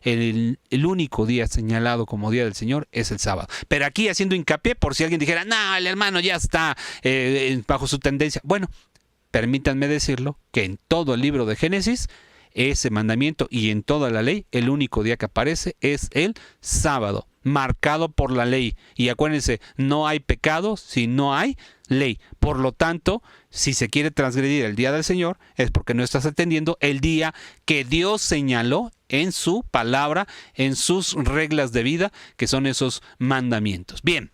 el único día señalado como día del Señor es el sábado. Pero aquí haciendo hincapié, por si alguien dijera, no, el hermano ya está bajo su tendencia. Bueno, permítanme decirlo, que en todo el libro de Génesis, ese mandamiento, y en toda la ley, el único día que aparece es el sábado, marcado por la ley. Y acuérdense, no hay pecado si no hay ley. Por lo tanto, si se quiere transgredir el día del Señor, es porque no estás atendiendo el día que Dios señaló en su palabra, en sus reglas de vida, que son esos mandamientos. Bien.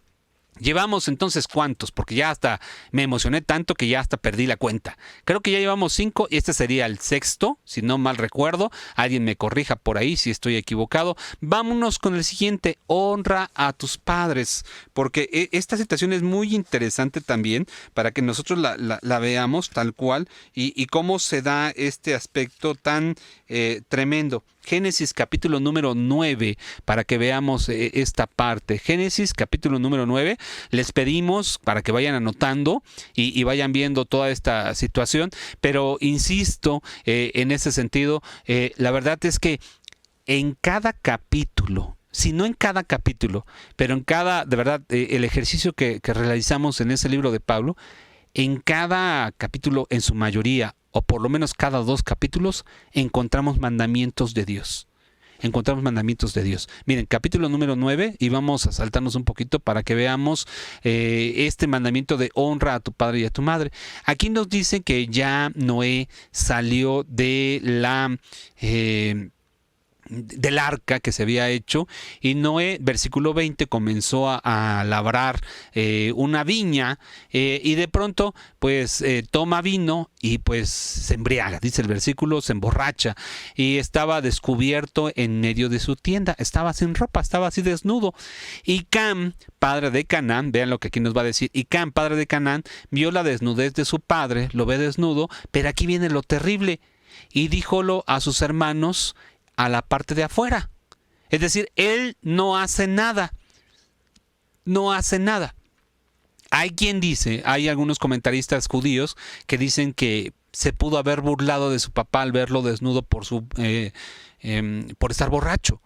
Llevamos entonces ¿cuántos? Porque ya hasta me emocioné tanto que ya hasta perdí la cuenta. Creo que ya llevamos 5 y este sería el sexto, si no mal recuerdo. Alguien me corrija por ahí si estoy equivocado. Vámonos con el siguiente: honra a tus padres. Porque esta situación es muy interesante también para que nosotros la veamos tal cual y cómo se da este aspecto tan tremendo. Génesis capítulo número 9, para que veamos esta parte. Génesis capítulo número 9. Les pedimos para que vayan anotando y vayan viendo toda esta situación, pero insisto en ese sentido, la verdad es que en cada capítulo, si no en cada capítulo, pero en cada, de verdad, el ejercicio que realizamos en ese libro de Pablo, en cada capítulo, en su mayoría, o por lo menos cada 2 capítulos, encontramos mandamientos de Dios. Encontramos mandamientos de Dios. Miren, capítulo número 9, y vamos a saltarnos un poquito para que veamos este mandamiento de honra a tu padre y a tu madre. Aquí nos dice que ya Noé salió de del arca que se había hecho, y Noé, versículo 20, comenzó a labrar una viña, y de pronto pues toma vino y pues se embriaga, dice el versículo, se emborracha, y estaba descubierto en medio de su tienda, estaba sin ropa, estaba así desnudo. Y Cam, padre de Canaán, vean lo que aquí nos va a decir, y Cam, padre de Canaán, vio la desnudez de su padre, lo ve desnudo, pero aquí viene lo terrible, y díjolo a sus hermanos a la parte de afuera. Es decir, él no hace nada. No hace nada. Hay quien dice, hay algunos comentaristas judíos que dicen que se pudo haber burlado de su papá al verlo desnudo por estar borracho.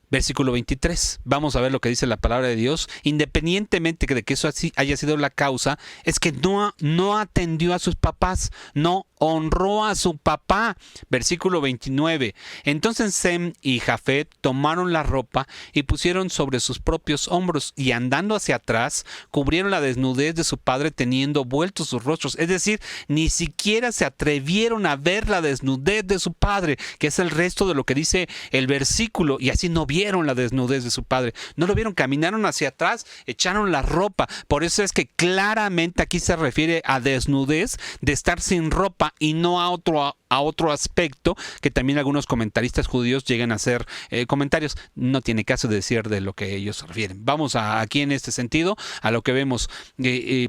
Versículo 23. Vamos a ver lo que dice la palabra de Dios. Independientemente de que eso así haya sido la causa, es que no atendió a sus papás, no honró a su papá. Versículo 29. Entonces Sem y Jafet tomaron la ropa y pusieron sobre sus propios hombros, y andando hacia atrás, cubrieron la desnudez de su padre teniendo vueltos sus rostros. Es decir, ni siquiera se atrevieron a ver la desnudez de su padre, que es el resto de lo que dice el versículo, y así no vieron la desnudez de su padre. No lo vieron, caminaron hacia atrás, echaron la ropa. Por eso es que claramente aquí se refiere a desnudez de estar sin ropa, y no a otro aspecto que también algunos comentaristas judíos llegan a hacer comentarios. No tiene caso de decir de lo que ellos se refieren. Vamos aquí en este sentido a lo que vemos,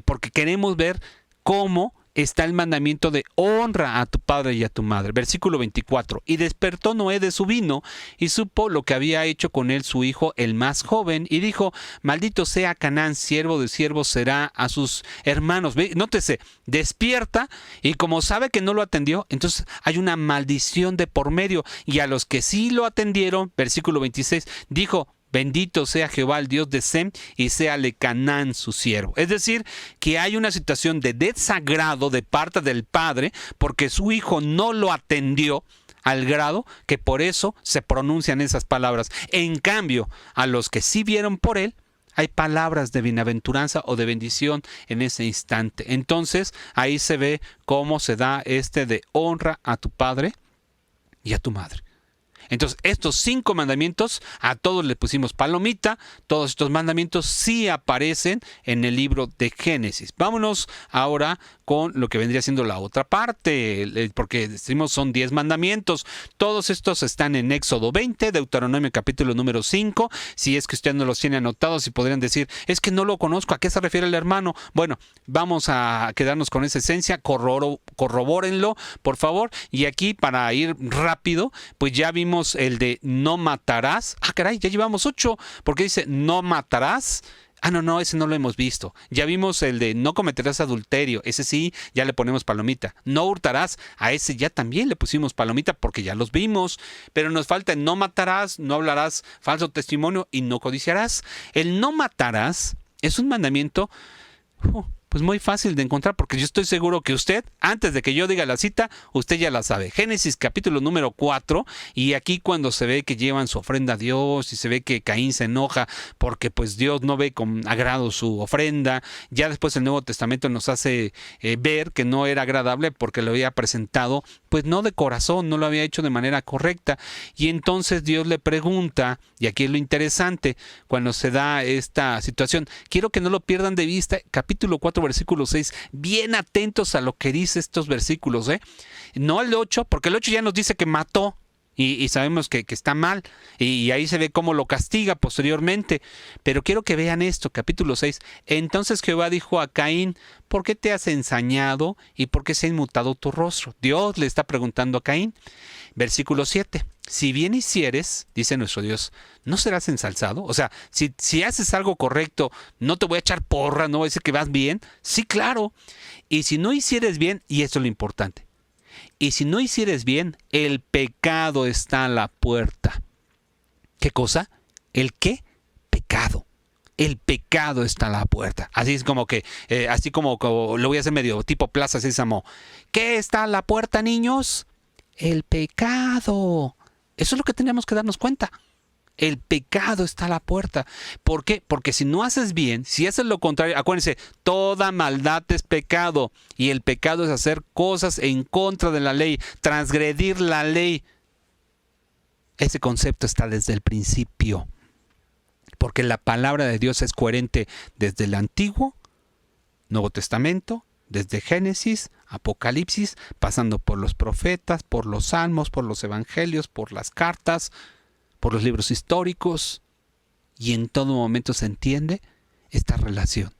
porque queremos ver cómo está el mandamiento de honra a tu padre y a tu madre. Versículo 24. Y despertó Noé de su vino y supo lo que había hecho con él su hijo, el más joven, y dijo: maldito sea Canaán, siervo de siervos será a sus hermanos. Nótese, despierta, y como sabe que no lo atendió, entonces hay una maldición de por medio. Y a los que sí lo atendieron, versículo 26, dijo: Bendito sea Jehová, el Dios de Sem, y séale Canaán su siervo. Es decir, que hay una situación de desagrado de parte del padre porque su hijo no lo atendió, al grado que por eso se pronuncian esas palabras. En cambio, a los que sí vieron por él, hay palabras de bienaventuranza o de bendición en ese instante. Entonces, ahí se ve cómo se da de honra a tu padre y a tu madre. Entonces, estos 5 mandamientos, a todos le pusimos palomita. Todos estos mandamientos sí aparecen en el libro de Génesis. Vámonos ahora con lo que vendría siendo la otra parte, porque decimos son 10 mandamientos. Todos estos están en Éxodo 20, Deuteronomio capítulo número 5. Si es que usted no los tiene anotados y podrían decir, es que no lo conozco, ¿a qué se refiere el hermano? Bueno, vamos a quedarnos con esa esencia, corrobórenlo, por favor. Y aquí, para ir rápido, pues ya vimos el de no matarás. Ah, caray, ya llevamos 8, porque dice no matarás. Ah, no, ese no lo hemos visto. Ya vimos el de no cometerás adulterio. Ese sí, ya le ponemos palomita. No hurtarás. A ese ya también le pusimos palomita porque ya los vimos. Pero nos falta el no matarás, no hablarás falso testimonio y no codiciarás. El no matarás es un mandamiento pues muy fácil de encontrar, porque yo estoy seguro que usted, antes de que yo diga la cita, usted ya la sabe. Génesis capítulo número 4, y aquí cuando se ve que llevan su ofrenda a Dios y se ve que Caín se enoja porque pues Dios no ve con agrado su ofrenda. Ya después el Nuevo Testamento nos hace ver que no era agradable porque lo había presentado pues no de corazón, no lo había hecho de manera correcta. Y entonces Dios le pregunta, y aquí es lo interesante, cuando se da esta situación, quiero que no lo pierdan de vista, capítulo 4, versículo 6, bien atentos a lo que dice estos versículos, no el 8, porque el 8 ya nos dice que mató, y sabemos que está mal, y ahí se ve cómo lo castiga posteriormente. Pero quiero que vean esto, capítulo 6. Entonces Jehová dijo a Caín, ¿por qué te has ensañado y por qué se ha inmutado tu rostro? Dios le está preguntando a Caín. Versículo 7. Si bien hicieres, dice nuestro Dios, ¿no serás ensalzado? O sea, si haces algo correcto, no te voy a echar porra, no voy a decir que vas bien. Sí, claro. Y si no hicieres bien, y esto es lo importante, y si no hicieres bien, el pecado está a la puerta. ¿Qué cosa? ¿El qué? Pecado. El pecado está a la puerta. Así es como que, así como lo voy a hacer medio tipo Plaza Sésamo. ¿Qué está a la puerta, niños? El pecado. Eso es lo que tenemos que darnos cuenta. El pecado está a la puerta. ¿Por qué? Porque si no haces bien, si haces lo contrario, acuérdense, toda maldad es pecado. Y el pecado es hacer cosas en contra de la ley, transgredir la ley. Ese concepto está desde el principio. Porque la palabra de Dios es coherente desde el Antiguo, Nuevo Testamento, desde Génesis, Apocalipsis, pasando por los profetas, por los salmos, por los evangelios, por las cartas, por los libros históricos, y en todo momento se entiende esta relación.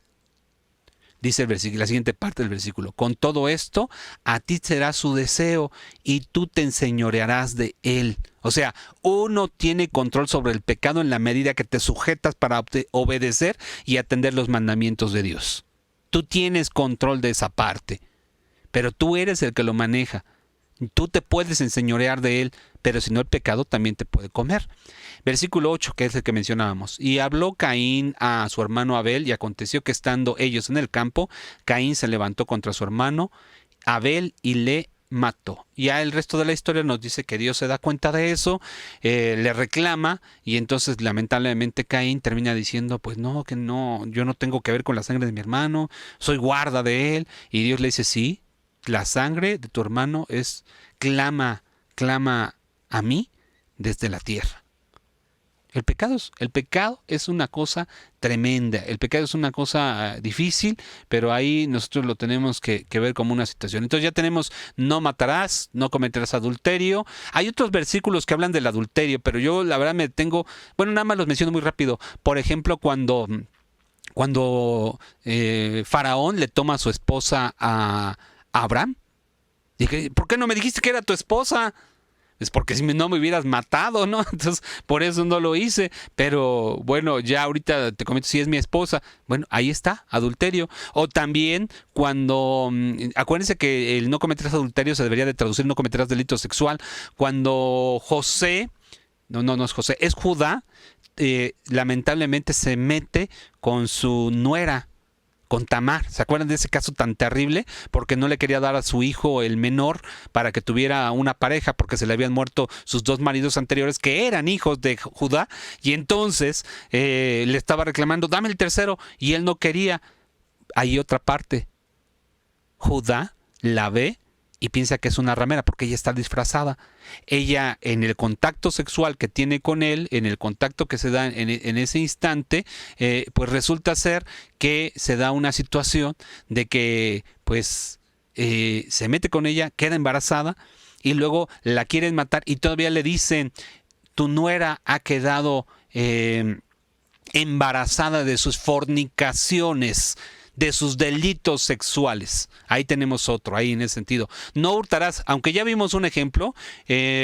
Dice el versículo, la siguiente parte del versículo, con todo esto, a ti será su deseo y tú te enseñorearás de él. O sea, uno tiene control sobre el pecado en la medida que te sujetas para obedecer y atender los mandamientos de Dios. Tú tienes control de esa parte, pero tú eres el que lo maneja. Tú te puedes enseñorear de él, pero si no, el pecado también te puede comer. Versículo 8, que es el que mencionábamos. Y habló Caín a su hermano Abel, y aconteció que estando ellos en el campo, Caín se levantó contra su hermano Abel y le mató. Ya el resto de la historia nos dice que Dios se da cuenta de eso, le reclama, y entonces lamentablemente Caín termina diciendo, pues no, que no, yo no tengo que ver con la sangre de mi hermano, soy guarda de él. Y Dios le dice, sí, la sangre de tu hermano clama a mí desde la tierra. El pecado es una cosa tremenda, el pecado es una cosa difícil, pero ahí nosotros lo tenemos que ver como una situación. Entonces ya tenemos no matarás, no cometerás adulterio. Hay otros versículos que hablan del adulterio, pero yo la verdad nada más los menciono muy rápido. Por ejemplo, cuando Faraón le toma a su esposa a Abraham, dije, ¿por qué no me dijiste que era tu esposa? Es porque si no me hubieras matado, ¿no? Entonces, por eso no lo hice. Pero bueno, ya ahorita te comento si es mi esposa. Bueno, ahí está, adulterio. O también cuando, acuérdense que el no cometerás adulterio se debería de traducir no cometerás delito sexual. Cuando José, no es José, es Judá, lamentablemente se mete con su nuera, con Tamar. ¿Se acuerdan de ese caso tan terrible? Porque no le quería dar a su hijo el menor para que tuviera una pareja, porque se le habían muerto sus dos maridos anteriores que eran hijos de Judá, y entonces le estaba reclamando, dame el tercero, y él no quería. Hay otra parte. Judá la ve y piensa que es una ramera porque ella está disfrazada. Ella, en el contacto sexual que tiene con él, en el contacto que se da en ese instante, pues resulta ser que se da una situación de que pues se mete con ella, queda embarazada y luego la quieren matar y todavía le dicen, tu nuera ha quedado embarazada de sus fornicaciones, de sus delitos sexuales. Ahí tenemos otro, ahí en ese sentido. No hurtarás, aunque ya vimos un ejemplo,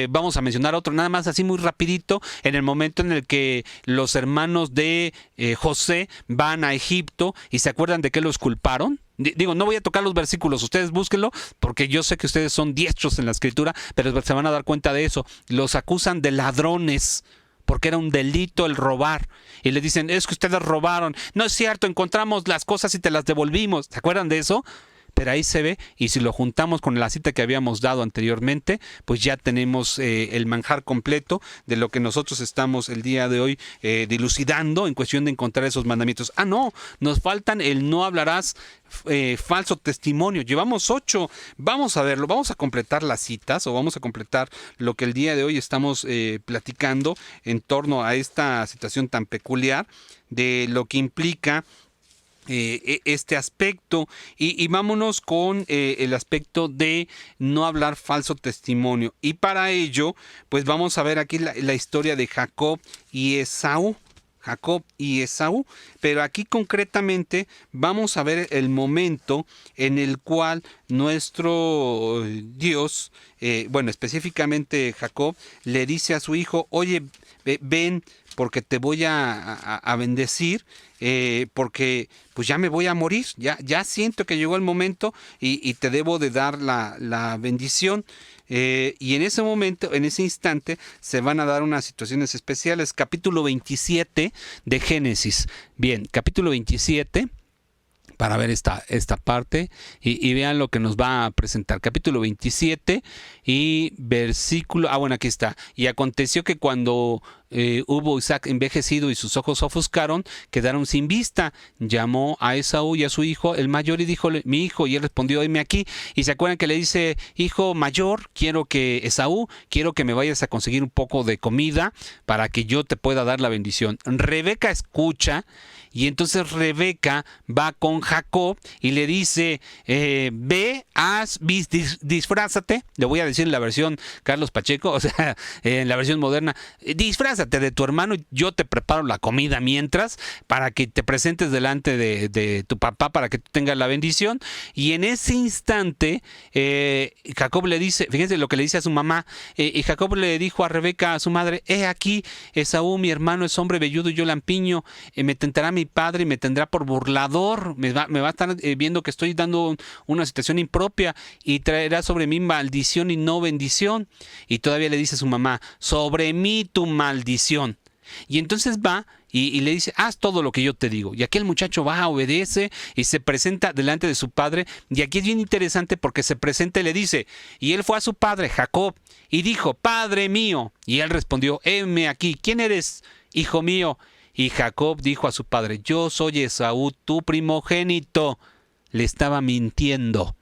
vamos a mencionar otro, nada más así muy rapidito, en el momento en el que los hermanos de José van a Egipto y se acuerdan de que los culparon. Digo, no voy a tocar los versículos, ustedes búsquenlo, porque yo sé que ustedes son diestros en la escritura, pero se van a dar cuenta de eso. Los acusan de ladrones, porque era un delito el robar. Y le dicen, es que ustedes robaron. No es cierto, encontramos las cosas y te las devolvimos. ¿Se acuerdan de eso? Pero ahí se ve, y si lo juntamos con la cita que habíamos dado anteriormente, pues ya tenemos el manjar completo de lo que nosotros estamos el día de hoy dilucidando en cuestión de encontrar esos mandamientos. Ah, no, nos faltan el no hablarás falso testimonio. Llevamos 8, vamos a verlo, vamos a completar las citas o vamos a completar lo que el día de hoy estamos platicando en torno a esta situación tan peculiar de lo que implica este aspecto y vámonos con el aspecto de no hablar falso testimonio, y para ello pues vamos a ver aquí la historia de Jacob y Esaú. Pero aquí concretamente vamos a ver el momento en el cual nuestro Dios, bueno, específicamente Jacob, le dice a su hijo, oye, ven, porque te voy a bendecir, porque pues ya me voy a morir, ya siento que llegó el momento y te debo de dar la bendición. Y en ese momento, en ese instante, se van a dar unas situaciones especiales. Capítulo 27 de Génesis. Bien, capítulo 27, para ver esta parte, y vean lo que nos va a presentar. Capítulo 27 y versículo... bueno, aquí está. Y aconteció que cuando hubo Isaac envejecido y sus ojos ofuscaron, quedaron sin vista. Llamó a Esaú y a su hijo, el mayor, y díjole, mi hijo, y él respondió, heme aquí. Y se acuerdan que le dice, hijo mayor, quiero que me vayas a conseguir un poco de comida para que yo te pueda dar la bendición. Rebeca escucha, y entonces Rebeca va con Jacob y le dice, ve, disfrázate. Le voy a decir en la versión Carlos Pacheco, o sea, en la versión moderna, disfrázate de tu hermano y yo te preparo la comida mientras, para que te presentes delante de tu papá, para que tú tengas la bendición. Y en ese instante, Jacob le dice, fíjense lo que le dice a su mamá, y Jacob le dijo a Rebeca, a su madre, he aquí, Esaú, mi hermano, es hombre velludo y yo lampiño, me tentará mi padre y me tendrá por burlador, me va a estar viendo que estoy dando una situación impropia y traerá sobre mí maldición y no bendición. Y todavía le dice a su mamá, sobre mí tu maldición. Y entonces va y le dice, haz todo lo que yo te digo. Y aquel muchacho va, obedece y se presenta delante de su padre. Y aquí es bien interesante porque se presenta y le dice, y él fue a su padre, Jacob, y dijo, Padre mío. Y él respondió, heme aquí, ¿quién eres, hijo mío? Y Jacob dijo a su padre, yo soy Esaú, tu primogénito. Le estaba mintiendo.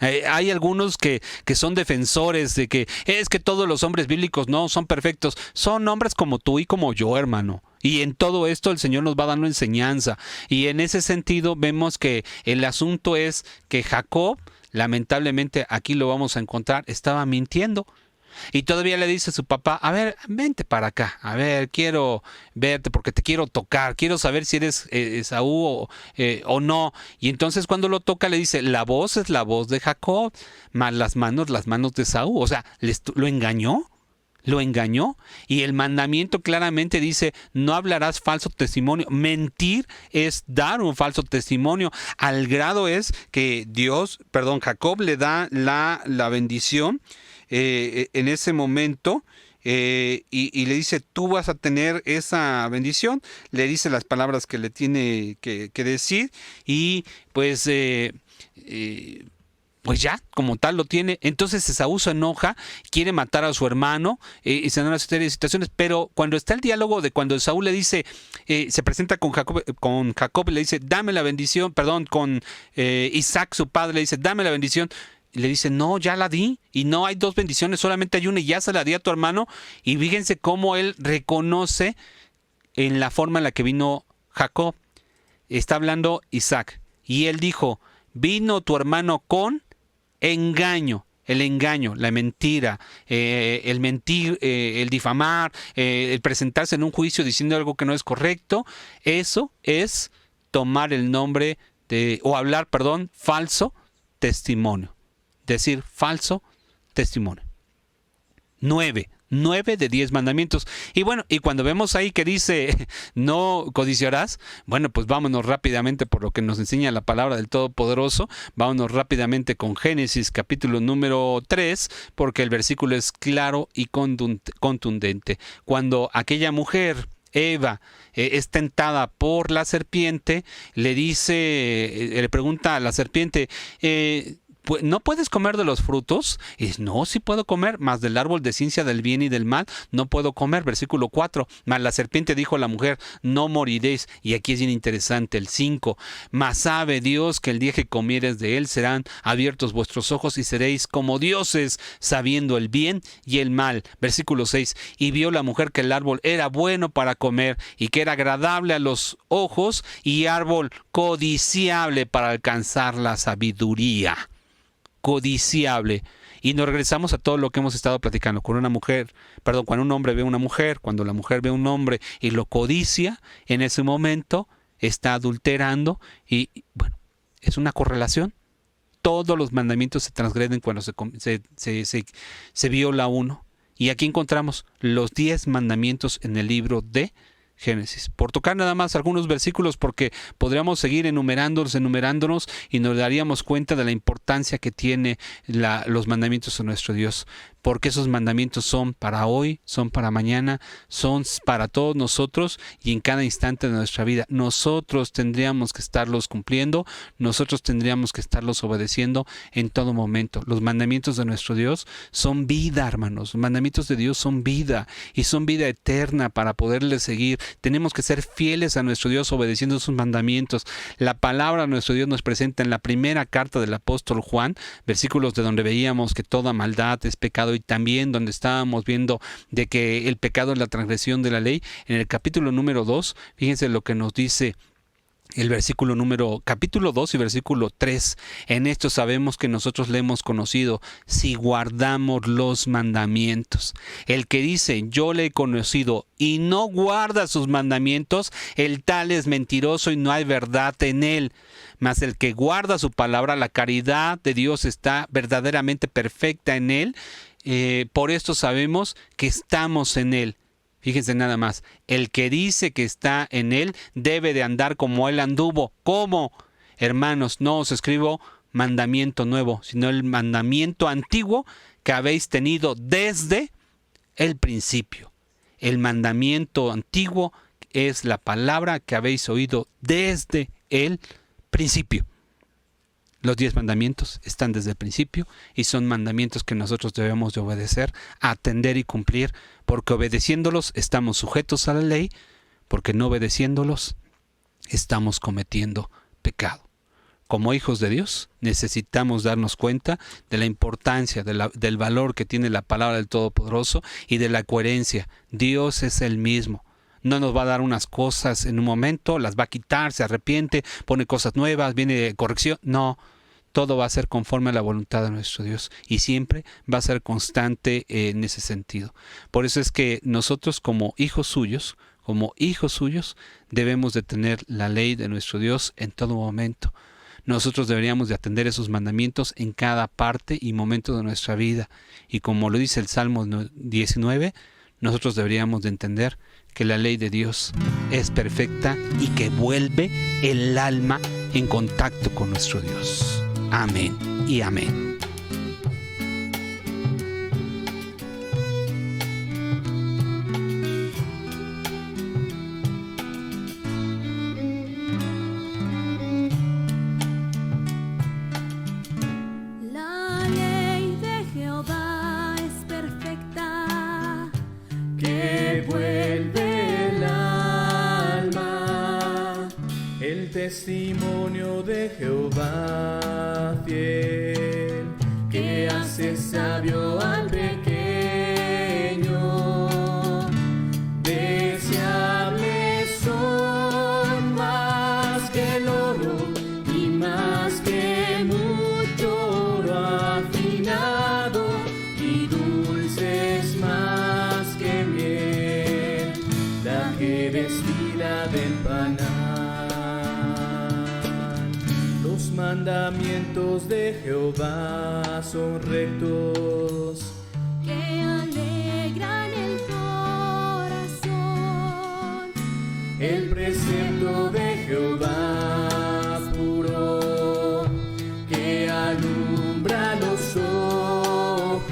Hay algunos que son defensores de que es que todos los hombres bíblicos no son perfectos. Son hombres como tú y como yo, hermano. Y en todo esto el Señor nos va dando enseñanza. Y en ese sentido vemos que el asunto es que Jacob, lamentablemente aquí lo vamos a encontrar, estaba mintiendo. Y todavía le dice a su papá, a ver, vente para acá, a ver, quiero verte porque te quiero tocar, quiero saber si eres Esaú o no. Y entonces cuando lo toca le dice, la voz es la voz de Jacob, más las manos de Esaú. O sea, lo engañó. Y el mandamiento claramente dice, no hablarás falso testimonio. Mentir es dar un falso testimonio. Al grado es que Jacob le da la bendición en ese momento, y le dice, tú vas a tener esa bendición, le dice las palabras que le tiene que decir y pues... pues ya, como tal lo tiene. Entonces Esaú se enoja, quiere matar a su hermano y se dan una serie de situaciones. Pero cuando está el diálogo de cuando Esaú le dice, se presenta con Jacob y le dice, dame la bendición, perdón, con Isaac su padre le dice, dame la bendición. Y le dice, no, ya la di. Y no hay dos bendiciones, solamente hay una y ya se la di a tu hermano. Y fíjense cómo él reconoce en la forma en la que vino Jacob. Está hablando Isaac. Y él dijo, vino tu hermano con engaño, el engaño, la mentira, el mentir, el difamar, el presentarse en un juicio diciendo algo que no es correcto. Eso es tomar el nombre o hablar, perdón, falso testimonio. Decir falso testimonio. 9 de 10 mandamientos. Y bueno, y cuando vemos ahí que dice no codiciarás, bueno, pues vámonos rápidamente por lo que nos enseña la palabra del Todopoderoso. Vámonos rápidamente con Génesis capítulo número 3, porque el versículo es claro y contundente. Cuando aquella mujer, Eva, es tentada por la serpiente, le pregunta a la serpiente, ¿no puedes comer de los frutos? Y dice, no, sí puedo comer, mas del árbol de ciencia del bien y del mal no puedo comer. Versículo 4, mas la serpiente dijo a la mujer, no moriréis. Y aquí es bien interesante el 5, mas sabe Dios que el día que comieres de él serán abiertos vuestros ojos y seréis como dioses, sabiendo el bien y el mal. Versículo 6, y vio la mujer que el árbol era bueno para comer y que era agradable a los ojos y árbol codiciable para alcanzar la sabiduría. Codiciable. Y nos regresamos a todo lo que hemos estado platicando. Cuando un hombre ve a una mujer, cuando la mujer ve a un hombre y lo codicia, en ese momento está adulterando y bueno, es una correlación. Todos los mandamientos se transgreden cuando se viola uno. Y aquí encontramos los 10 mandamientos en el libro de Génesis. Por tocar nada más algunos versículos, porque podríamos seguir enumerándonos y nos daríamos cuenta de la importancia que tiene los mandamientos de nuestro Dios. Porque esos mandamientos son para hoy, son para mañana, son para todos nosotros y en cada instante de nuestra vida. Nosotros tendríamos que estarlos cumpliendo, nosotros tendríamos que estarlos obedeciendo en todo momento. Los mandamientos de nuestro Dios son vida, hermanos. Los mandamientos de Dios son vida y son vida eterna para poderle seguir. Tenemos que ser fieles a nuestro Dios obedeciendo sus mandamientos. La palabra de nuestro Dios nos presenta en la primera carta del apóstol Juan, versículos de donde veíamos que toda maldad es pecado y también donde estábamos viendo de que el pecado es la transgresión de la ley. En el capítulo número 2, fíjense lo que nos dice el capítulo 2 y versículo 3. En esto sabemos que nosotros le hemos conocido si guardamos los mandamientos. El que dice yo le he conocido y no guarda sus mandamientos, el tal es mentiroso y no hay verdad en él. Mas el que guarda su palabra, la caridad de Dios está verdaderamente perfecta en él. Por esto sabemos que estamos en él. Fíjense nada más, el que dice que está en él debe de andar como él anduvo. ¿Cómo? Hermanos, no os escribo mandamiento nuevo, sino el mandamiento antiguo que habéis tenido desde el principio. El mandamiento antiguo es la palabra que habéis oído desde el principio. Los 10 mandamientos están desde el principio y son mandamientos que nosotros debemos de obedecer, atender y cumplir, porque obedeciéndolos estamos sujetos a la ley, porque no obedeciéndolos estamos cometiendo pecado. Como hijos de Dios necesitamos darnos cuenta de la importancia, del valor que tiene la palabra del Todopoderoso y de la coherencia. Dios es el mismo. No nos va a dar unas cosas en un momento, las va a quitar, se arrepiente, pone cosas nuevas, viene corrección. No, todo va a ser conforme a la voluntad de nuestro Dios y siempre va a ser constante en ese sentido. Por eso es que nosotros como hijos suyos, debemos de tener la ley de nuestro Dios en todo momento. Nosotros deberíamos de atender esos mandamientos en cada parte y momento de nuestra vida. Y como lo dice el Salmo 19, nosotros deberíamos de entender que la ley de Dios es perfecta y que vuelve el alma en contacto con nuestro Dios. Amén y amén. testimonio de Jehová fiel, que hace sabio al pequeño. Deseables son más que el oro y más que mucho oro afinado, y dulces más que miel, la que destila del panal. Los mandamientos de Jehová son rectos, que alegran el corazón. el precepto de Jehová puro, que alumbra los ojos.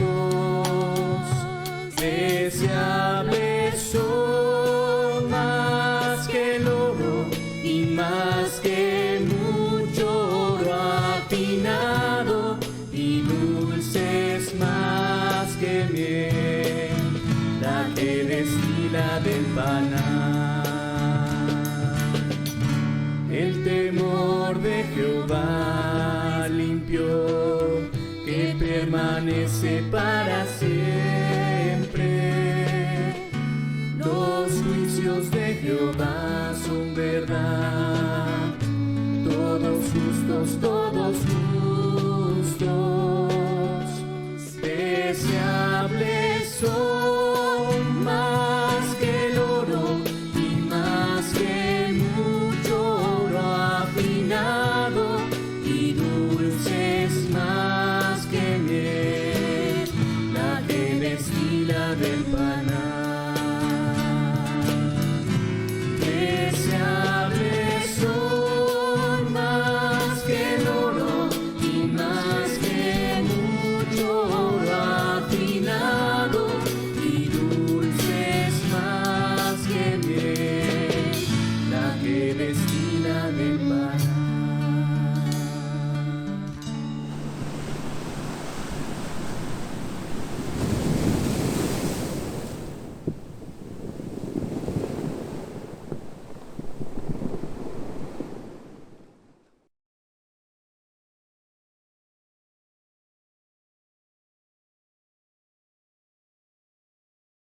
Deseables son más que el oro y más que mucho oro afinado, y dulces más que miel, la que destila del panal. El temor de Jehová limpio, que permanece para siempre. Los juicios de Jehová son verdad, todos justos, todos justos.